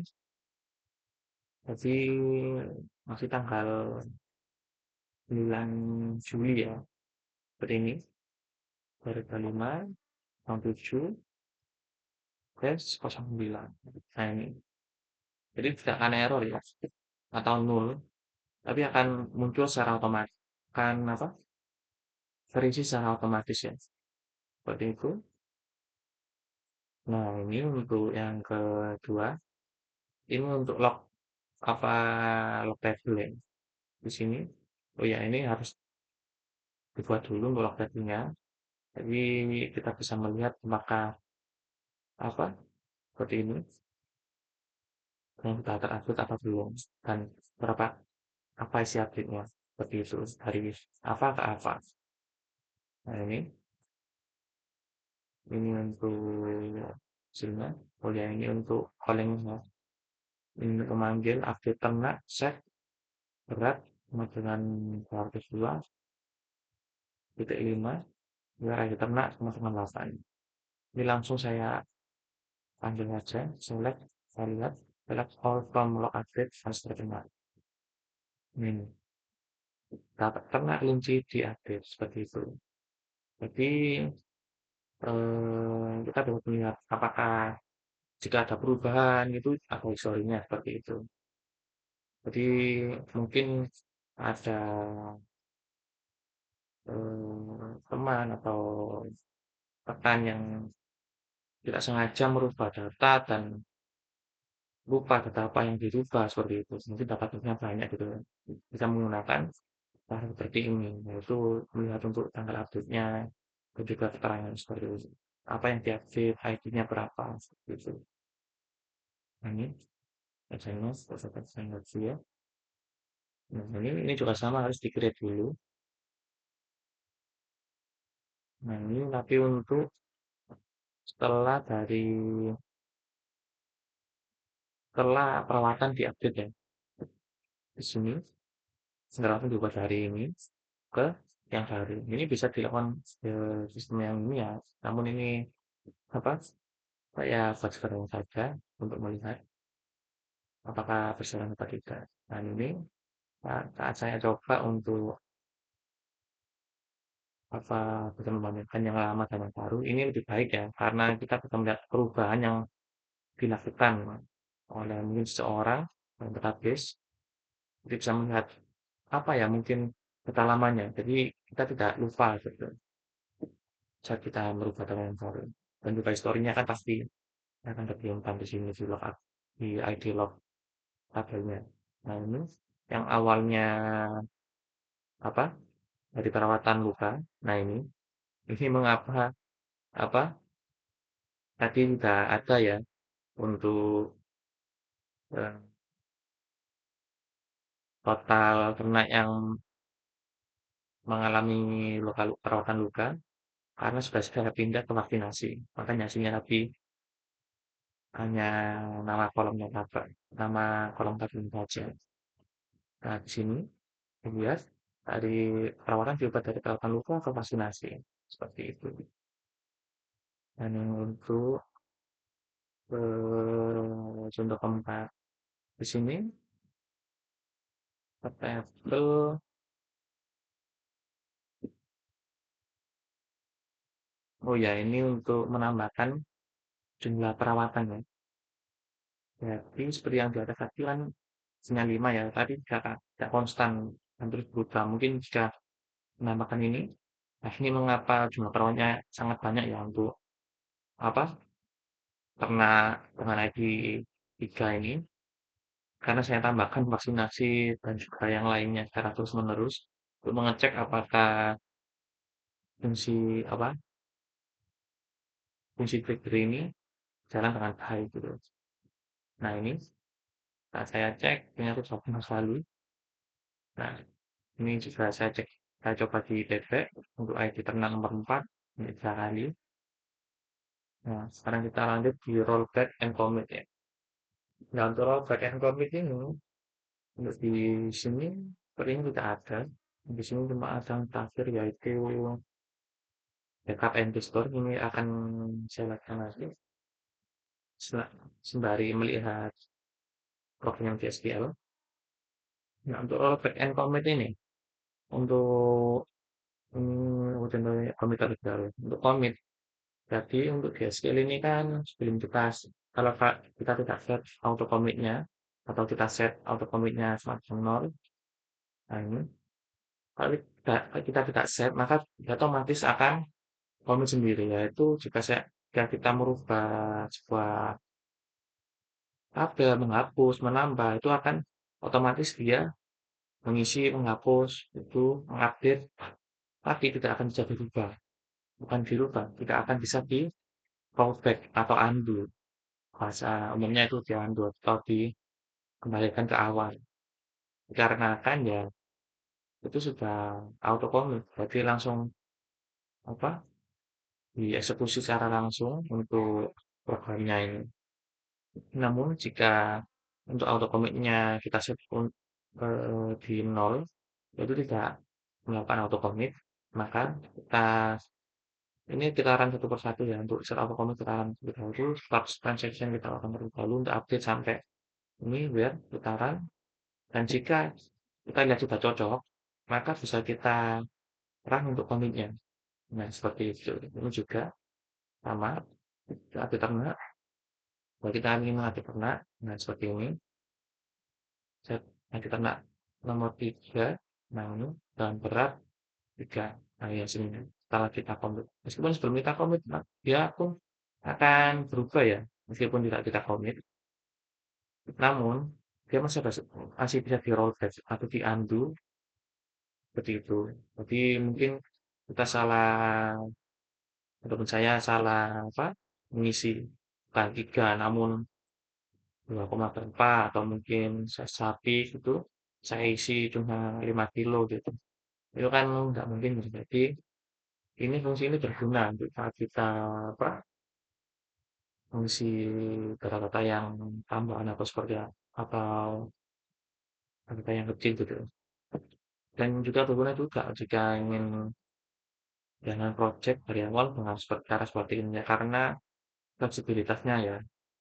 jadi masih tanggal 9 Juli ya, seperti ini, 2025, tahun 7, plus 09. Nah ini, jadi tidak akan error ya, atau nol, tapi akan muncul secara otomatis, akan apa, terisi secara otomatis ya, seperti itu. Nah ini untuk yang kedua, ini untuk log apa log table ya. Di sini, oh ya ini harus dibuat dulu untuk log table-nya. Jadi kita bisa melihat apakah apa seperti ini yang sudah terupdate apa belum dan berapa apa isi update-nya seperti itu dari apa ke apa. Nah ini untuk hasilnya. Oh ya ini untuk callingnya. Ini memanggil update ternak set berat sama dengan 202 titik 5 biar aja ternak sama dengan 8. Ini langsung saya panggil saja, select, saya lihat, select all from log update harus terkenal. Ini, dapat ternak kelinci diupdate seperti itu. Jadi kita dapat melihat apakah jika ada perubahan itu ada historinya seperti itu. Jadi mungkin ada teman atau rekan yang tidak sengaja merubah data dan lupa data apa yang dirubah seperti itu. Mungkin dapatnya banyak gitu. Bisa menggunakan cara seperti ini, yaitu melihat untuk tanggal update-nya dan juga keterangan seperti itu. Apa yang diupdate, ID-nya berapa, seperti itu. Nah, ini SMS, SMS ya. Nah, ini juga sama harus di-create dulu. Nah, ini tapi untuk setelah dari setelah perawatan diupdate ya. Di sini segera diubah dari ini ke yang baru. Ini bisa dilakukan sistem yang ini ya. Namun ini apa? Saya buat sekarang saja untuk melihat apakah berjalan atau tidak. Nah ini saat saya coba untuk apa bisa membandingkan yang lama dan yang baru, ini lebih baik ya karena kita bisa melihat perubahan yang dilakukan oleh mungkin seseorang yang database. Jadi bisa melihat apa ya mungkin data lamanya. Jadi kita tidak lupa gitu saat kita merubah data yang baru. Dan juga historinya kan pasti akan tersimpan di sini di log di ID log tabelnya. Nah ini yang awalnya apa dari perawatan luka. Nah ini mengapa apa tadi tidak ada ya untuk eh, total ternak yang mengalami perawatan luka karena sudah saya pindah ke vaksinasi. Makanya hasilnya tapi hanya nama kolomnya tabel, nama kolom tabel saja. Nah di sini lihat. dari perawatan diobat dari perawatan luka ke vaksinasi seperti itu. Dan yang untuk contoh keempat di sini tertable, oh ya ini untuk menambahkan jumlah perawatan ya. Jadi seperti yang di atas tadi kan hanya 5 ya, tapi tidak konstan dan terus berubah. Mungkin jika menambahkan ini, nah ini mengapa jumlah perawatnya sangat banyak ya untuk apa? Karena dengan ID 3 ini, karena saya tambahkan vaksinasi dan juga yang lainnya secara terus-menerus untuk mengecek apakah fungsi apa fungsi trigger ini jalan dengan baik gitu. Nah ini saat saya cek ternyata 12 lalu. Nah ini juga saya coba di bebek untuk ID ternak nomor 4 ini 3 kali. Nah sekarang kita lanjut di rollback and commit ya. Nah untuk rollback and commit ini untuk di sini sepertinya tidak ada. Di sini cuma ada yang terakhir yaitu backup and restore. Ini akan saya lakukan nanti sembari melihat program SQL. Nah, untuk rollback and commit ini, untuk contohnya commit terlebih dahulu. Untuk commit, jadi untuk SQL ini kan sebelum kalau kita tidak set auto commitnya atau kita set auto commitnya semacam nol, nah ini kalau kita tidak set maka dia otomatis akan commit sendiri, yaitu jika kita merubah sebuah tabel, menghapus, menambah, itu akan otomatis dia mengisi, menghapus, itu mengupdate, tapi tidak akan bisa dirubah. Bukan dirubah, tidak akan bisa di rollback atau undo. Bahasa umumnya itu di undo atau dikembalikan ke awal. Dikarenakan ya itu sudah auto commit, jadi langsung apa dieksekusi secara langsung untuk programnya ini. Namun jika untuk auto commit-nya kita set di nol, itu tidak melakukan auto commit, maka kita ini kita run satu persatu ya untuk set auto commit kita run terlebih dahulu, start transaction kita lakukan terlebih dahulu untuk update sampai ini biar kita run. Dan jika kita lihat sudah cocok, maka bisa kita run untuk commit-nya. Nah seperti itu. Ini juga sama, kita update ternak. Kalau kita ingin mengupdate ternak, nah seperti ini. Set nanti ternak nomor 3, nah ini dan berat 3. Nah ya sini setelah kita komit. Meskipun sebelum kita komit, dia pun akan berubah ya. Meskipun tidak kita komit, namun dia masih bisa di rollback atau di undo seperti itu. Jadi mungkin kita salah ataupun saya salah apa mengisi bukan 3 namun 2,4 atau mungkin sapi gitu saya isi cuma 5 kilo gitu. Itu kan nggak mungkin gitu. Jadi ini fungsi ini berguna untuk saat kita apa mengisi data-data yang tambahan atau seperti atau data yang kecil gitu. Dan juga berguna juga jika ingin jalan project dari awal dengan cara seperti ini ya, karena fleksibilitasnya ya.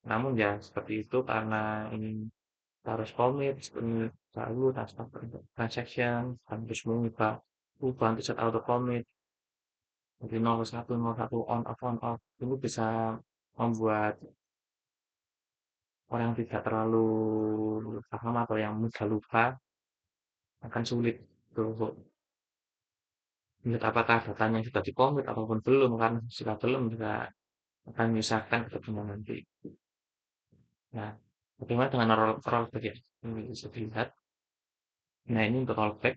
Namun ya seperti itu karena ini harus komit, ini lalu transaction, harus mengubah ubah untuk set auto commit dari 01 on off ini bisa membuat orang yang tidak terlalu paham atau yang mudah lupa akan sulit untuk melihat apakah datanya sudah dikomit ataupun belum kan jika belum juga akan menyusahkan ketika nanti. Nah, bagaimana dengan rollback ya? Ini bisa dilihat. Nah, ini untuk rollback.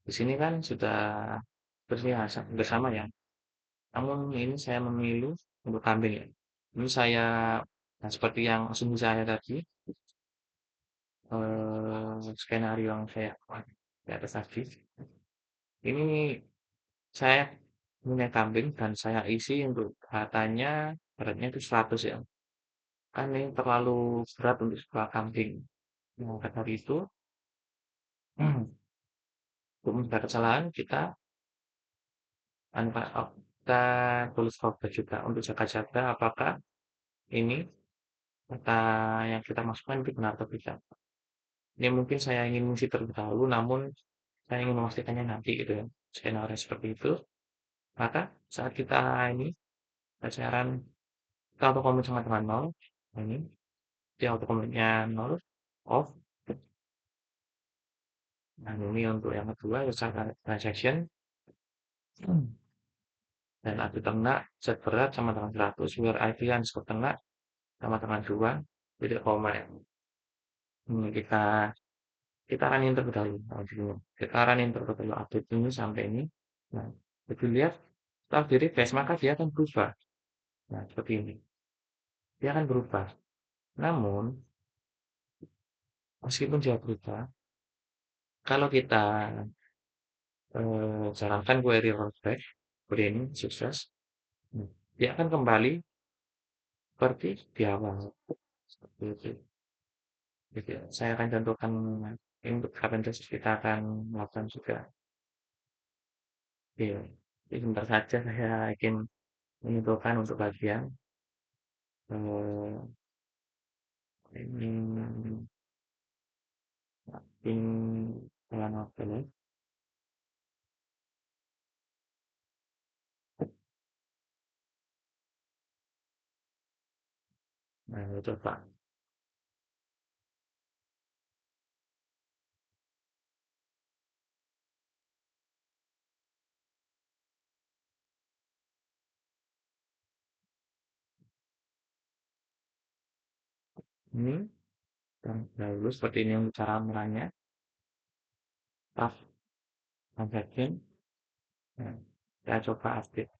Di sini kan sudah bersama ya. Namun ini saya memilih untuk kambing ya. Ini saya, nah seperti yang asumsi saya tadi, skenario yang saya buat di atas tadi. Ini saya punya kambing dan saya isi untuk datanya beratnya itu 100 ya. Kan ini terlalu berat untuk sebuah kambing. Maka dari itu, untuk mencegah kesalahan kita anu Kak, kita tulis format juga untuk jaga-jaga apakah ini data yang kita masukkan itu benar atau tidak. Ini mungkin saya ingin mengisi terlebih dahulu, namun saya ingin memastikannya nanti gitu ya. Skenario seperti itu. Maka saat kita ini pacaran, kita auto commit sama dengan nol. Nah, ini dia auto commitnya nol, off. Nah ini untuk yang kedua, user transaction. Dan arti tengah set berat sama dengan 100, where ID underscore tengah sama dengan 2, tidak koma ya. Kita kita running terlebih dahulu. Nah, dulu. Kita running terlebih dahulu update ini sampai ini. Nah, kita lihat setelah di refresh maka dia akan berubah. Nah, seperti ini. Dia akan berubah. Namun, meskipun dia berubah, kalau kita jalankan query rollback, query ini sukses, dia akan kembali seperti di awal. Seperti itu. Gitu ya. Saya akan contohkan ini untuk Carpenters kita akan melakukan juga. Iya. Jadi sebentar saja saya ingin menyimpulkan untuk bagian ini in pelan waktu ya. Nah, coba ini yang dahulu seperti ini untuk cara merangnya. Taf unpacking. Nah, kita coba update.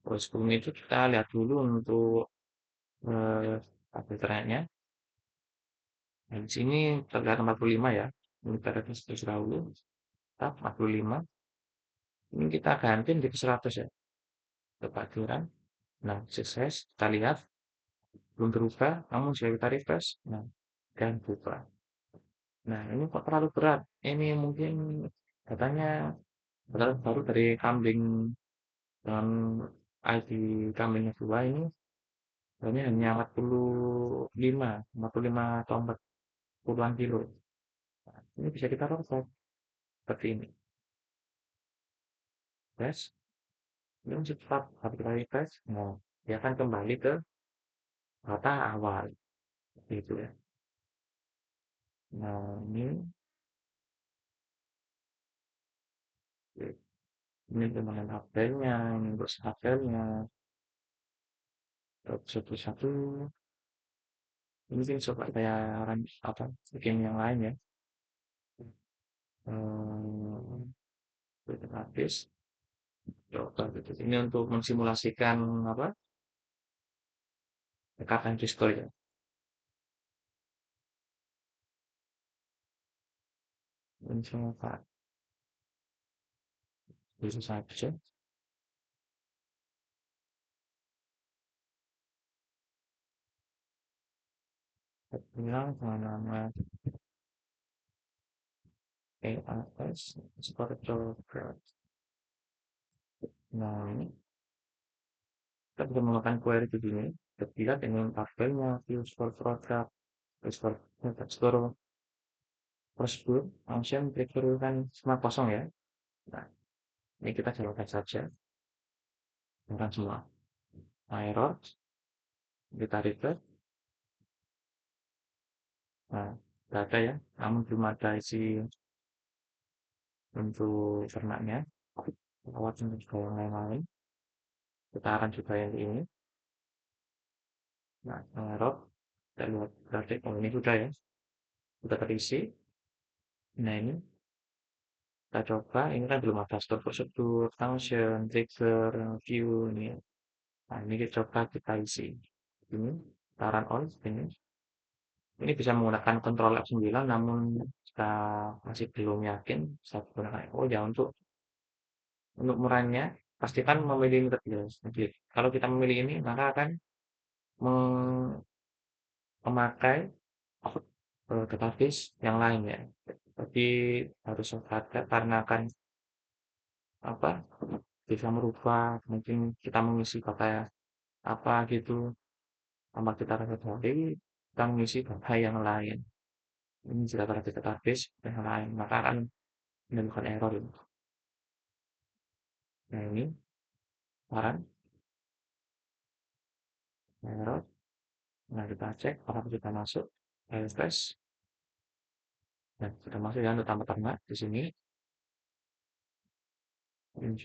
Terus sebelum itu kita lihat dulu untuk update trennya. Nah, di sini terlihat 45 ya. Ini kita refresh terus dahulu. Taf 45. Ini kita ganti menjadi 100 ya. Kepaturan. Nah, sukses. Kita lihat belum berubah, namun jika kita refresh, nah, dan berubah. Nah, ini kok terlalu berat. Ini mungkin katanya baru dari kambing dengan ID kambingnya dua ini hanya 45 atau 40-an kilo. Nah, ini bisa kita robot seperti ini. Tes, ini cepat, tapi kita refresh, nah, dia akan kembali ke data awal, gitu ya. Nah, ini dengan tabelnya, ini untuk tabelnya, satu-satu. Ini mungkin coba saya apa bikin yang lain ya. Hmm, habis coba gitu. Ini untuk mensimulasikan apa dekatan pistol ya. Ini sama Pak bisa saja. Saya bilang sama nama AIS seperti nah ini kita bisa melakukan query begini. Kita dengan tabelnya, view score product, score score prosedur, function, trigger kan semua kosong ya. Nah, ini kita jalankan saja. Jalankan semua. Nah, error, kita refresh. Nah, tidak ada ya, namun belum ada isi untuk ternaknya. Lewat untuk yang lain-lain. Kita akan coba yang ini. Nah, error. Kita lihat berarti oh ini sudah ya, sudah terisi. Nah ini kita coba, ini kan belum ada store prosedur, function, trigger, view ini. Nah ini kita coba kita isi. Ini, kita run on, ini. Ini bisa menggunakan Ctrl F9, namun kita masih belum yakin, saya gunakan oh ya untuk murahnya, pastikan memilih ini terlebih dahulu. Kalau kita memilih ini, maka akan memakai database yang lain ya. Tapi harus waspada karena kan apa bisa merubah mungkin kita mengisi kata apa gitu tanpa kita sadari kita mengisi kata yang lain. Ini jika pada database yang lain maka akan menimbulkan error. Nah ini saran error. Nah kita cek apakah sudah masuk refresh. Nah sudah masuk ya untuk tambah ternak di sini. Ini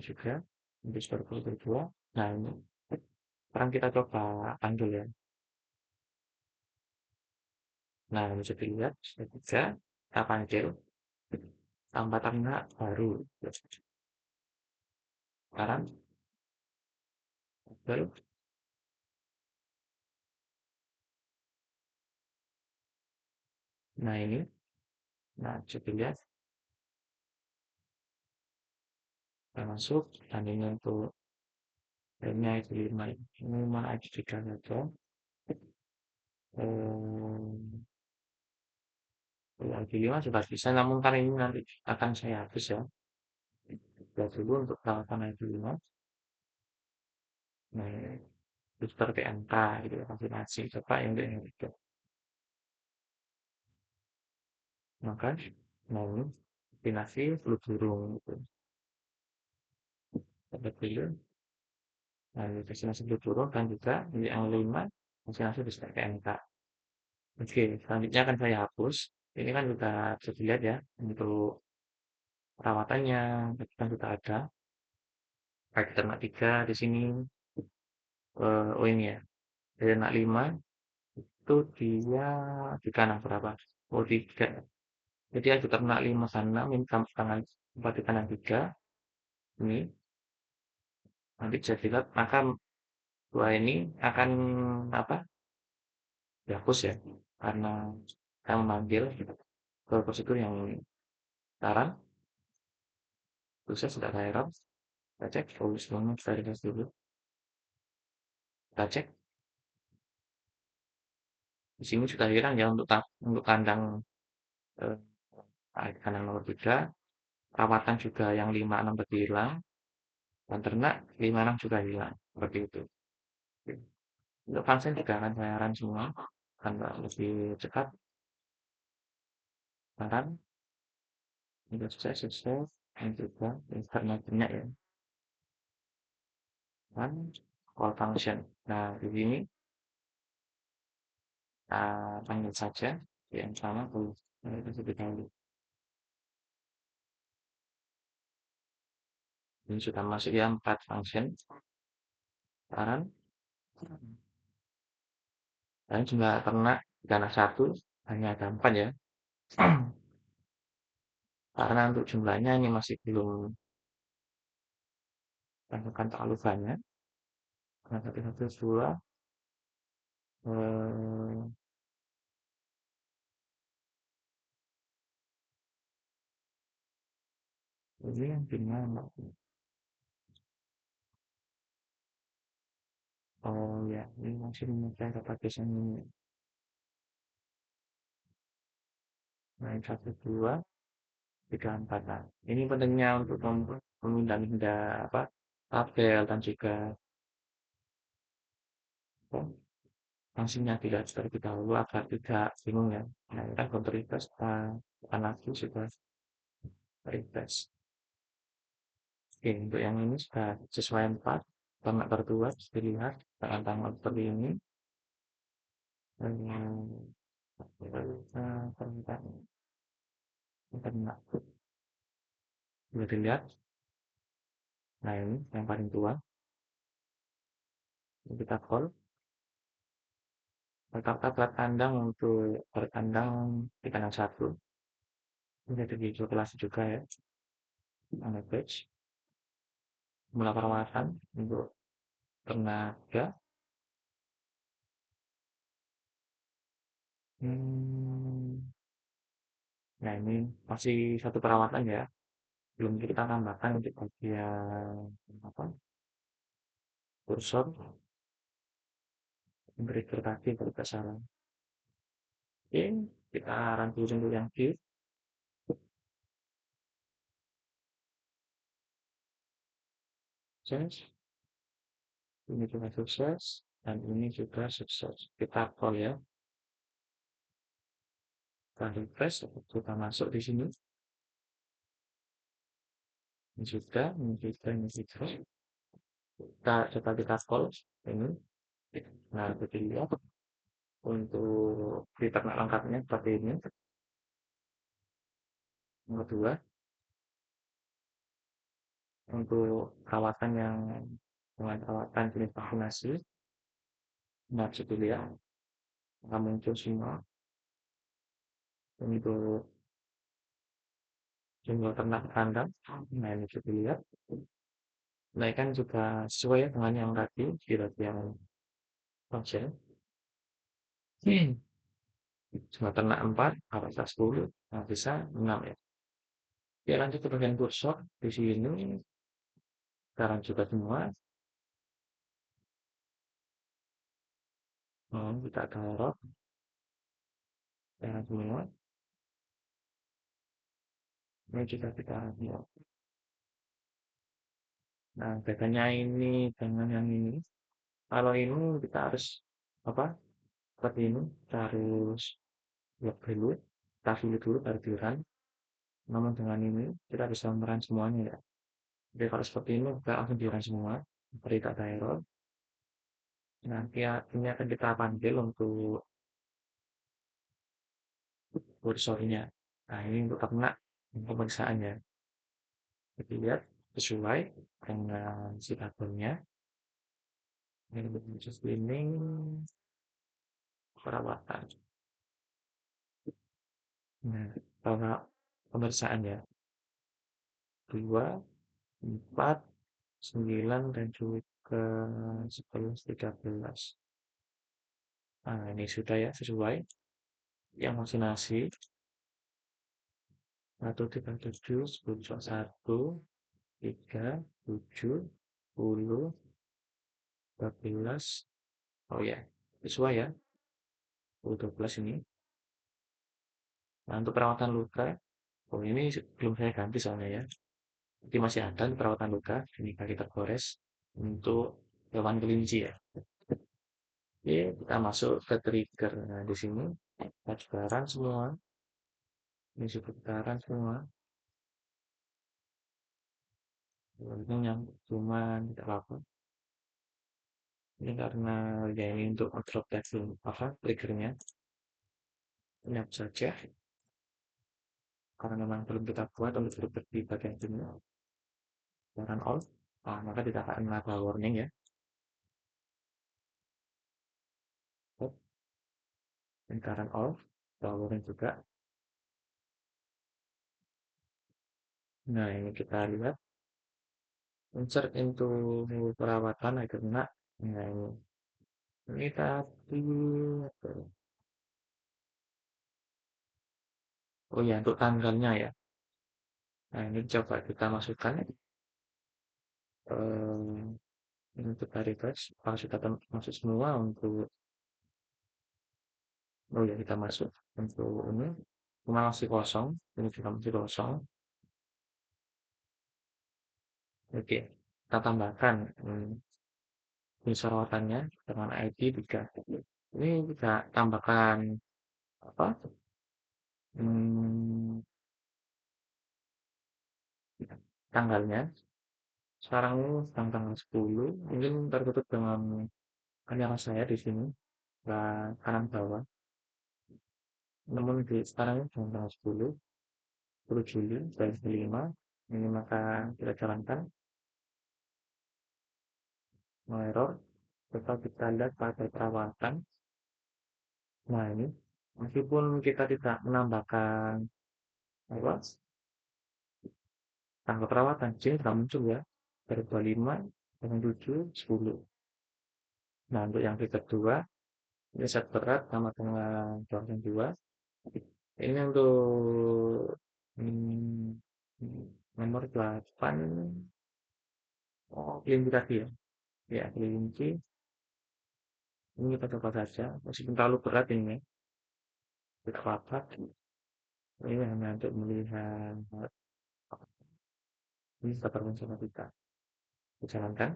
juga untuk super berdua. Nah ini sekarang kita coba panggil ya. Nah bisa dilihat sudah bisa kita panggil tambah ternak baru. Sekarang baru. Nah ini, nah bisa dilihat kita masuk dan ini untuk remnya itu 5 ini memang ada 3 saja. Lagi 5 sudah bisa namun kan ini nanti akan saya habis ya. Kita dulu untuk perawatan lagi 5. Nah, booster PMK gitu ya, vaksinasi coba yang ini juga. Maka mau vaksinasi flu burung gitu. Dapat dulu. Nah, ini vaksinasi flu burung dan juga yang 5 vaksinasi booster PMK. Oke, selanjutnya akan saya hapus. Ini kan sudah bisa dilihat ya untuk perawatannya, tadi kan sudah ada. Baik ternak 3 di sini. Oh ini ya, dari ternak 5 itu dia di kanan berapa? Oh 3. Jadi ada ternak 5 sana, ini kanan 4 di kanan 3. Ini nanti bisa dilihat maka dua ini akan apa? Dihapus ya, karena saya memanggil ke prosedur yang sekarang. Terus sudah ada error. Kita cek solusinya, kita refresh dulu. Kita cek di sini sudah hilang ya untuk kandang eh, kandang nomor 3. Perawatan juga yang 5 6 tadi hilang. Dan ternak 5 6 juga hilang. Seperti itu. Untuk vaksin juga akan saya run semua. Akan lebih cepat. Saran. Ini sukses. Ini juga. Ini karena banyak ya. Dan call function. Nah, di sini panggil saja yang sama tuh. Itu lebih dahulu. Ini sudah masuk ya 4 function. Saran. Dan jumlah ternak karena satu hanya ada 4 ya. Karena untuk jumlahnya ini masih belum tentukan terlalu banyak. Karena satu dua. Eh, ini yang gimana? Oh ya, ini masih menyukai dapat ini. Nah, satu dua tiga empat. Nah, ini pentingnya untuk memindah-mindah apa tabel dan juga oh, fungsinya tidak seperti dahulu agar tidak bingung ya. Nah, kita counter request bukan lagi sudah request. Oke, untuk yang ini sudah sesuai 4 ternak tertua dilihat dengan tanggal seperti ini. Dan permintaan ternak bisa dilihat. Nah ini yang paling tua. Ini kita call. Rata-rata kandang untuk berkandang di kandang satu. Ini ada di kelas juga ya. Ada page. Mulai perawatan untuk tenaga. Hmm, nah ini masih satu perawatan ya. Belum kita tambahkan untuk bagian apa? Kursor. Beri tadi kalau tidak salah. Oke. Kita rangkum dulu yang view, sukses, ini juga sukses, dan ini juga sukses. Kita call ya, kita refresh, kita masuk di sini, ini juga, ini juga, ini juga. Kita coba kita call ini. Nah, kita lihat untuk di ternak lengkapnya seperti ini. Yang kedua, untuk perawatan yang dengan perawatan jenis vaksinasi, nah bisa dilihat akan muncul semua untuk jumlah ternak kandang. Nah ini bisa dilihat. Nah kan juga sesuai ya dengan yang tadi kira yang function. Jumlah ternak 4, kapasitas 10, nah bisa 6 ya. Ya lanjut ke bagian kursor di sini. Sekarang juga semua. Kita taruh sekarang semua. Ini juga kita lihat. Nah bedanya ini dengan yang ini. Kalau ini kita harus apa? Seperti ini, kita harus buat dulu, kita pilih dulu baru di-run. Namun dengan ini kita bisa meran semuanya ya. Jadi kalau seperti ini kita langsung di-run semua, beri data error. Nanti ini akan kita panggil untuk kursornya. Nah ini untuk ternak pemeriksaannya. Jadi lihat sesuai dengan si tabelnya. Ini untuk screening perawatan. Nah, kalau pemeriksaan ya 2, 4, 9 dan juga 11, 13. Nah, ini sudah ya sesuai. Yang vaksinasi 137, 10, 1, 3, 7, 10, 14. Oh ya, sesuai ya. 12 ini. Nah, untuk perawatan luka, oh ini belum saya ganti soalnya ya. Jadi masih ada perawatan luka. Ini kita gores untuk hewan kelinci ya. Oke, kita masuk ke trigger. Nah, di sini kita sekarang semua. Ini seputaran semua. Ini yang cuman tidak apa. Ini karena ya ini untuk drop tagline apa triggernya. Ini hapus saja. Karena memang belum kita buat untuk di bagian sini. Jangan all. Nah, maka tidak akan ada warning ya. Ini karena all. Warning juga. Nah, ini kita lihat. Insert into perawatan agar kena. Nah, ini tadi. Oh ya, untuk tanggalnya ya. Nah, ini coba kita masukkan. Ini untuk refresh. Kalau sudah masuk semua untuk oh ya kita masuk untuk ini cuma masih kosong, ini juga masih kosong. Oke, kita tambahkan sorotannya dengan ID 3. Ini kita tambahkan apa? Hmm, tanggalnya. Sekarang ini tanggal 10. Mungkin tertutup dengan kamera saya di sini dan kanan bawah. Namun di sekarang ini tanggal 10, 10 Juli 2005. Ini maka kita jalankan error. Tetap kita lihat pada perawatan. Nah ini, meskipun kita tidak menambahkan apa, tanggal perawatan, jadi tidak muncul ya. Dari 25, dengan 7, 10. Nah untuk yang kedua, ini set berat sama dengan yang 2. Ini untuk nomor 8, oh kelinci tadi ya. Ya kelinci, ini kita coba saja, meskipun terlalu berat ini. tidak apa-apa. Ini hanya untuk melihat ini kita sama kita. Dijalankan.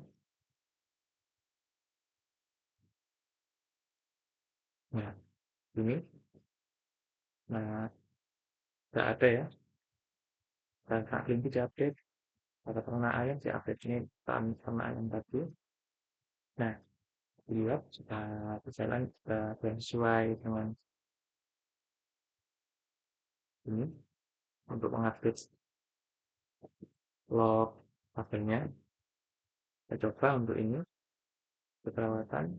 Nah, ini, nah, tidak ada ya. Dan saat ini diupdate, pada ternak ayam si update ini ternak ayam tadi. Nah, dilihat sudah berjalan, sudah sesuai dengan ini untuk mengupdate log tabelnya. Kita coba untuk ini perawatan.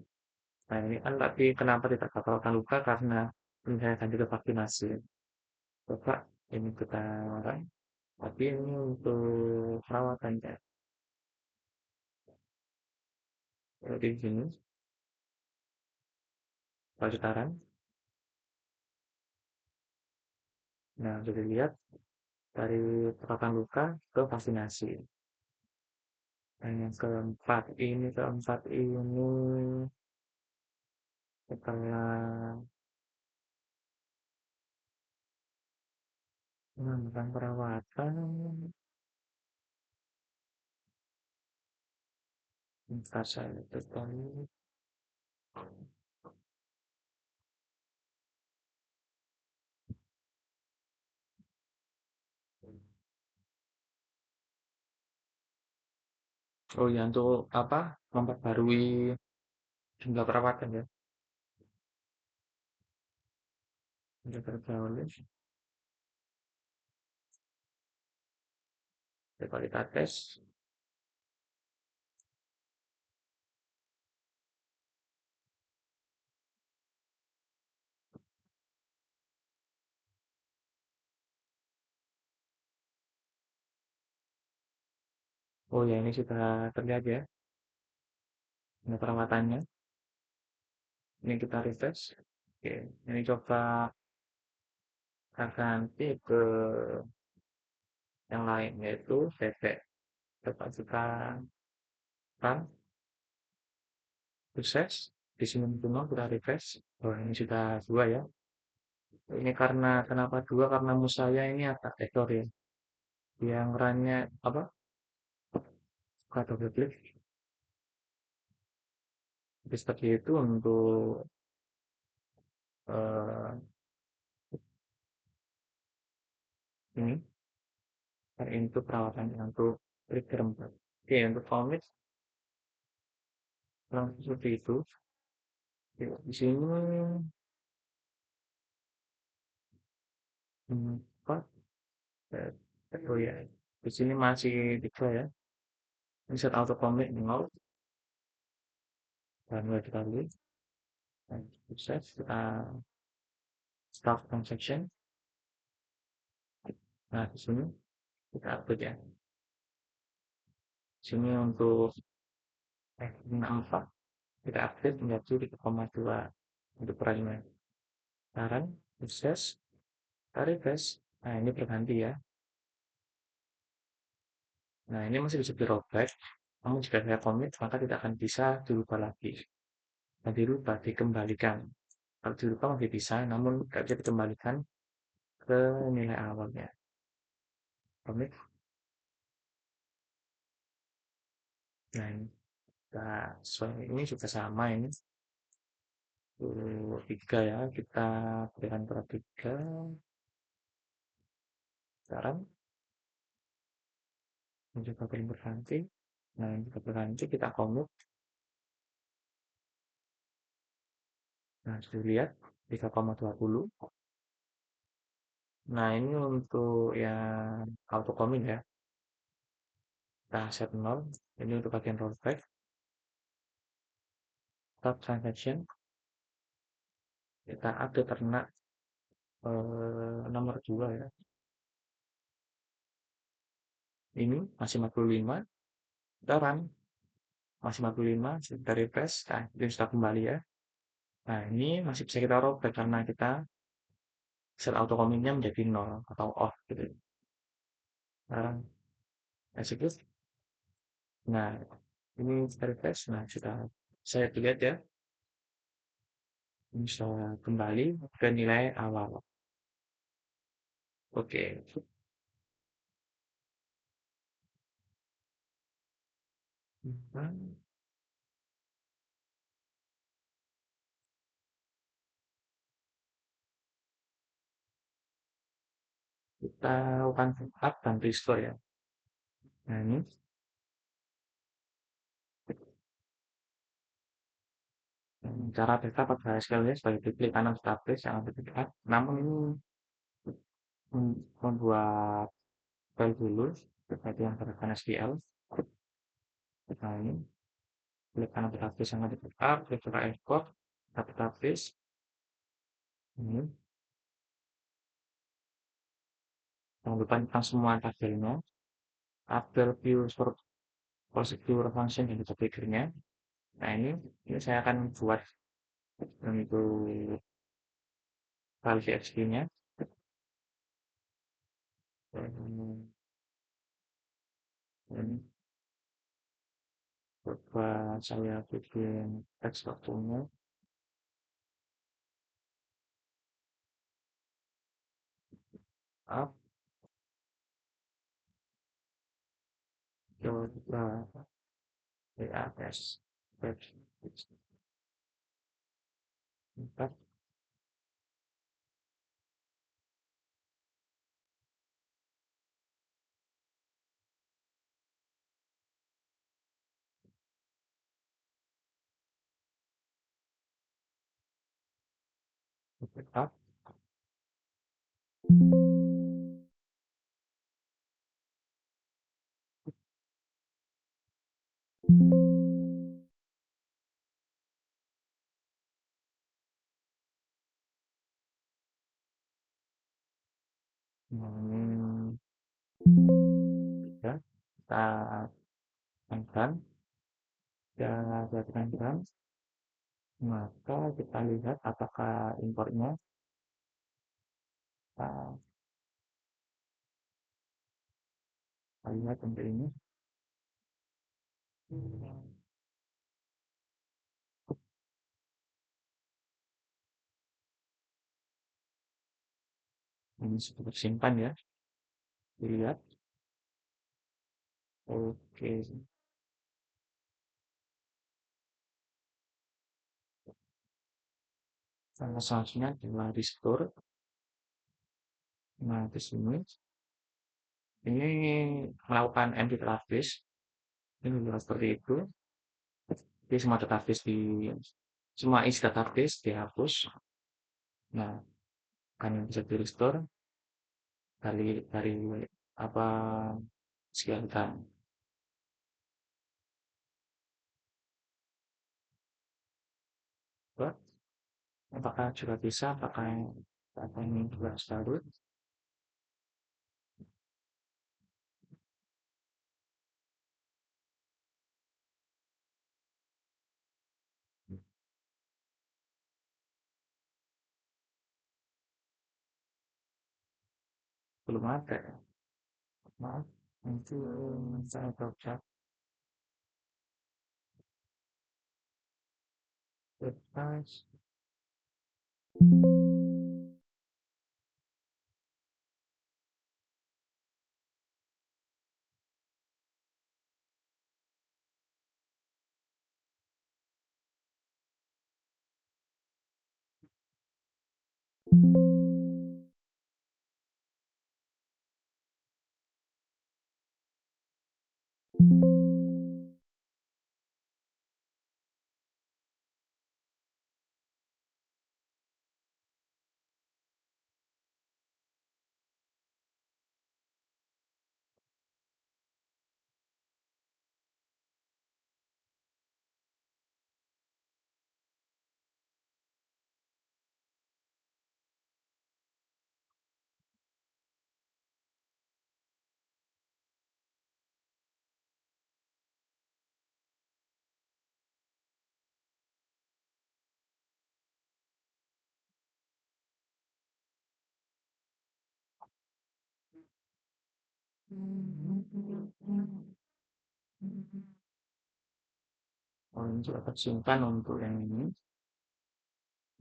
Nah, ini kan tadi kenapa tidak perawatan luka karena ini saya tadi ke vaksinasi. Coba ini kita tapi ini untuk perawatannya. Kalau di sini pendaftaran. Nah, sudah dilihat dari perawatan luka ke vaksinasi. Nah, yang keempat ini setelah melakukan perawatan, bentar saya tutup. Oh ya, untuk apa? Memperbarui jumlah perawatan ya. Sudah terjawab. Coba kita tes. Oh ya, ini sudah terlihat ya. Ini perawatannya. Ini kita refresh. Oke, ini coba kita ganti ke yang lain, yaitu bebek. Coba kita run, sukses. Di sini cuma kita refresh. Oh, ini sudah dua ya. Ini karena kenapa dua? Karena mus saya ini agak ekor ya. Yang runnya apa? Buka double klik. Jadi seperti itu untuk eh, ini. Ini untuk perawatan untuk trigger 4. Oke, untuk komit langsung seperti itu. Oke, di sini apa? Oh ya, di sini masih tiga ya. Ini set auto commit nol dan mulai kita lihat. Dan sukses kita start transaction. Nah, di sini kita update ya. Di sini untuk 4 kita update menjadi 3,2 untuk price-nya. Sekarang sukses, kita refresh. Nah, ini berganti ya. Nah, ini masih bisa dirobek. Namun jika saya komit, maka tidak akan bisa dirubah lagi. Dan dirubah, dikembalikan. Kalau dirubah masih bisa, namun tidak bisa dikembalikan ke nilai awalnya. Komit. Nah, ini juga sama ini. Tiga ya, kita berikan per tiga. Sekarang, ini juga belum berganti. Nah, ini juga berganti, kita komit. Nah, sudah lihat 3,20. Nah, ini untuk yang auto commit ya. Kita set 0. Ini untuk bagian rollback. Start transaction. Kita update ternak nomor 2 ya. Ini masih 45. Kita run. Masih 45. Kita refresh. Nah, ini sudah kembali ya. Nah, ini masih bisa kita rollback karena kita set auto commitnya menjadi 0 atau off gitu. Sekarang execute. Nah, ini kita refresh. Nah, sudah saya lihat ya. bisa kembali ke nilai awal. Oke, kita lakukan backup dan restore ya. Nah ini cara backup pada SQL sebagai klik kanan database yang ada di backup. Namun ini membuat file dulu seperti yang berdasarkan SQL. Nah ini klik kanan database yang ada di backup, klik coba export database. Ini jangan lupa tentang semua tabelnya, tabel view procedure function dan juga triggernya. Nah ini saya akan buat untuk file CSV-nya. Dan coba saya bikin teks waktunya. Up, coba PAS, web, 4, up. Hmm, ya, kita tekan, kita tekan, maka kita lihat apakah importnya. Kita lihat untuk ini. Ini sudah tersimpan ya. Dilihat. Oke. Sama selanjutnya adalah restore. Nah, di sini ini melakukan empty database. Ini adalah seperti itu. Jadi semua isi database dihapus. Nah, kan bisa di restore dari apa sekian kan. Coba, apakah juga bisa pakai data ini juga baru? Belum ada ya. Maaf, nanti saya coba bebas. Oh, ini juga tersimpan untuk yang ini.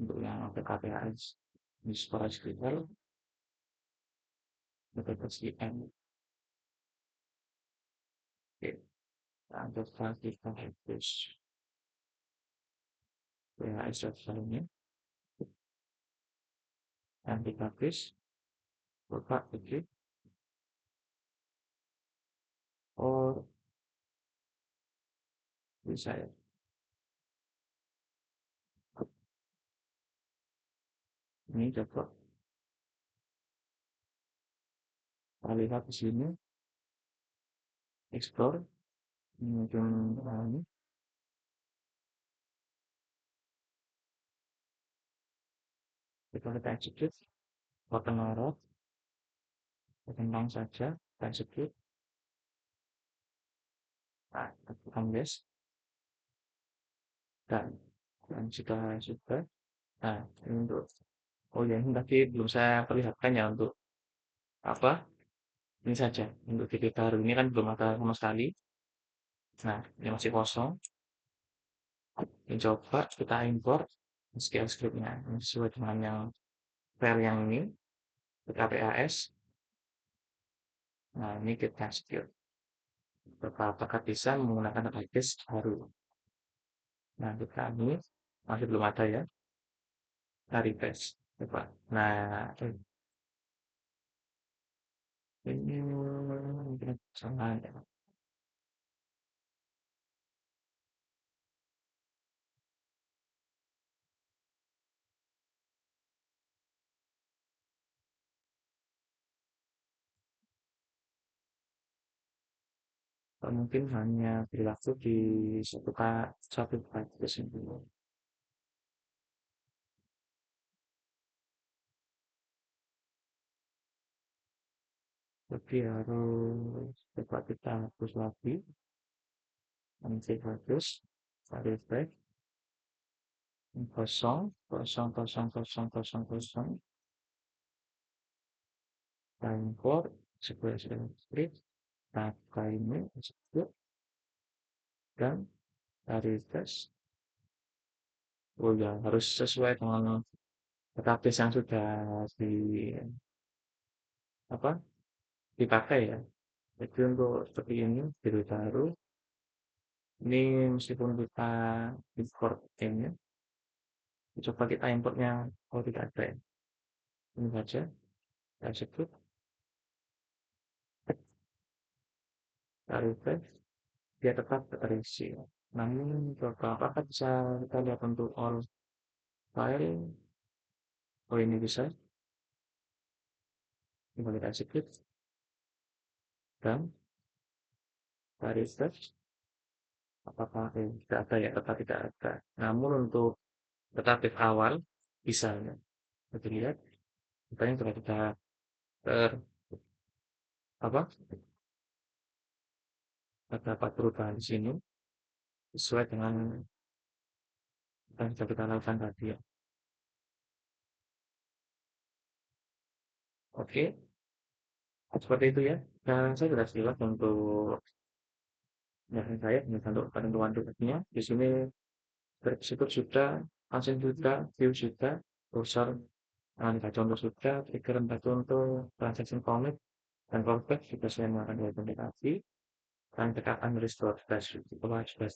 untuk yang PKPAS di storage critical PPSIM. Oke, lanjut kita hapus PHS filenya yang dihapus, buka oke. Oh, bisa ya. Ini coba kita lihat di sini, explore, mungkin ini kita execute, button arrow, tenang saja, kita execute, nah, tekan yes, dan sudah, nah, ini untuk, oh ya, ini tadi belum saya perlihatkan ya untuk apa, ini saja, untuk titik baru ini kan belum ada sama sekali, nah, ini masih kosong, ini coba kita import SQL script-nya, ini sesuai dengan yang file yang ini, PKPAS, nah, ini kita execute, apakah bisa menggunakan database baru, nah, kita ini masih belum ada ya, kita refresh, coba, nah, ini mungkin salah ya. Atau mungkin hanya berlaku di satu kasus ini. Jadi harus coba kita hapus lagi, nanti hapus, refresh, kosong, kosong, kosong, kosong, kosong, kosong, import, sequence script, data ini, execute, dan refresh. Oh ya, harus sesuai dengan database yang sudah di apa dipakai ya. Jadi untuk seperti ini, biru baru, ini meskipun kita import ini, coba kita importnya, oh tidak ada ya. Ini saja, kita sebut, kita refresh, dia tetap terisi. Namun, coba apakah bisa kita lihat untuk all file, oh ini bisa, coba kita sebut, dan kita refresh, apakah tidak ada ya, tetap tidak ada. Namun untuk database awal, bisa ya. Kita lihat, kita yang sudah kita ter, apa, terdapat perubahan di sini, sesuai dengan yang sudah kita lakukan tadi ya. Oke, seperti itu ya. Dan saya sudah siap untuk yang saya untuk penentuan tugasnya. Di sini bersyukur sudah, function sudah, view sudah, browser analisa contoh sudah, trigger empat contoh, transaction commit, dan callback juga saya melakukan implementasi, dan tekan restore sudah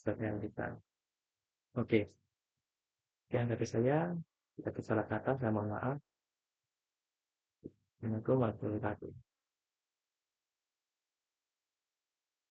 terrealisasi. Oke, sekian dari saya. Kita salah kata, saya mohon maaf. Assalamualaikum warahmatullahi wabarakatuh.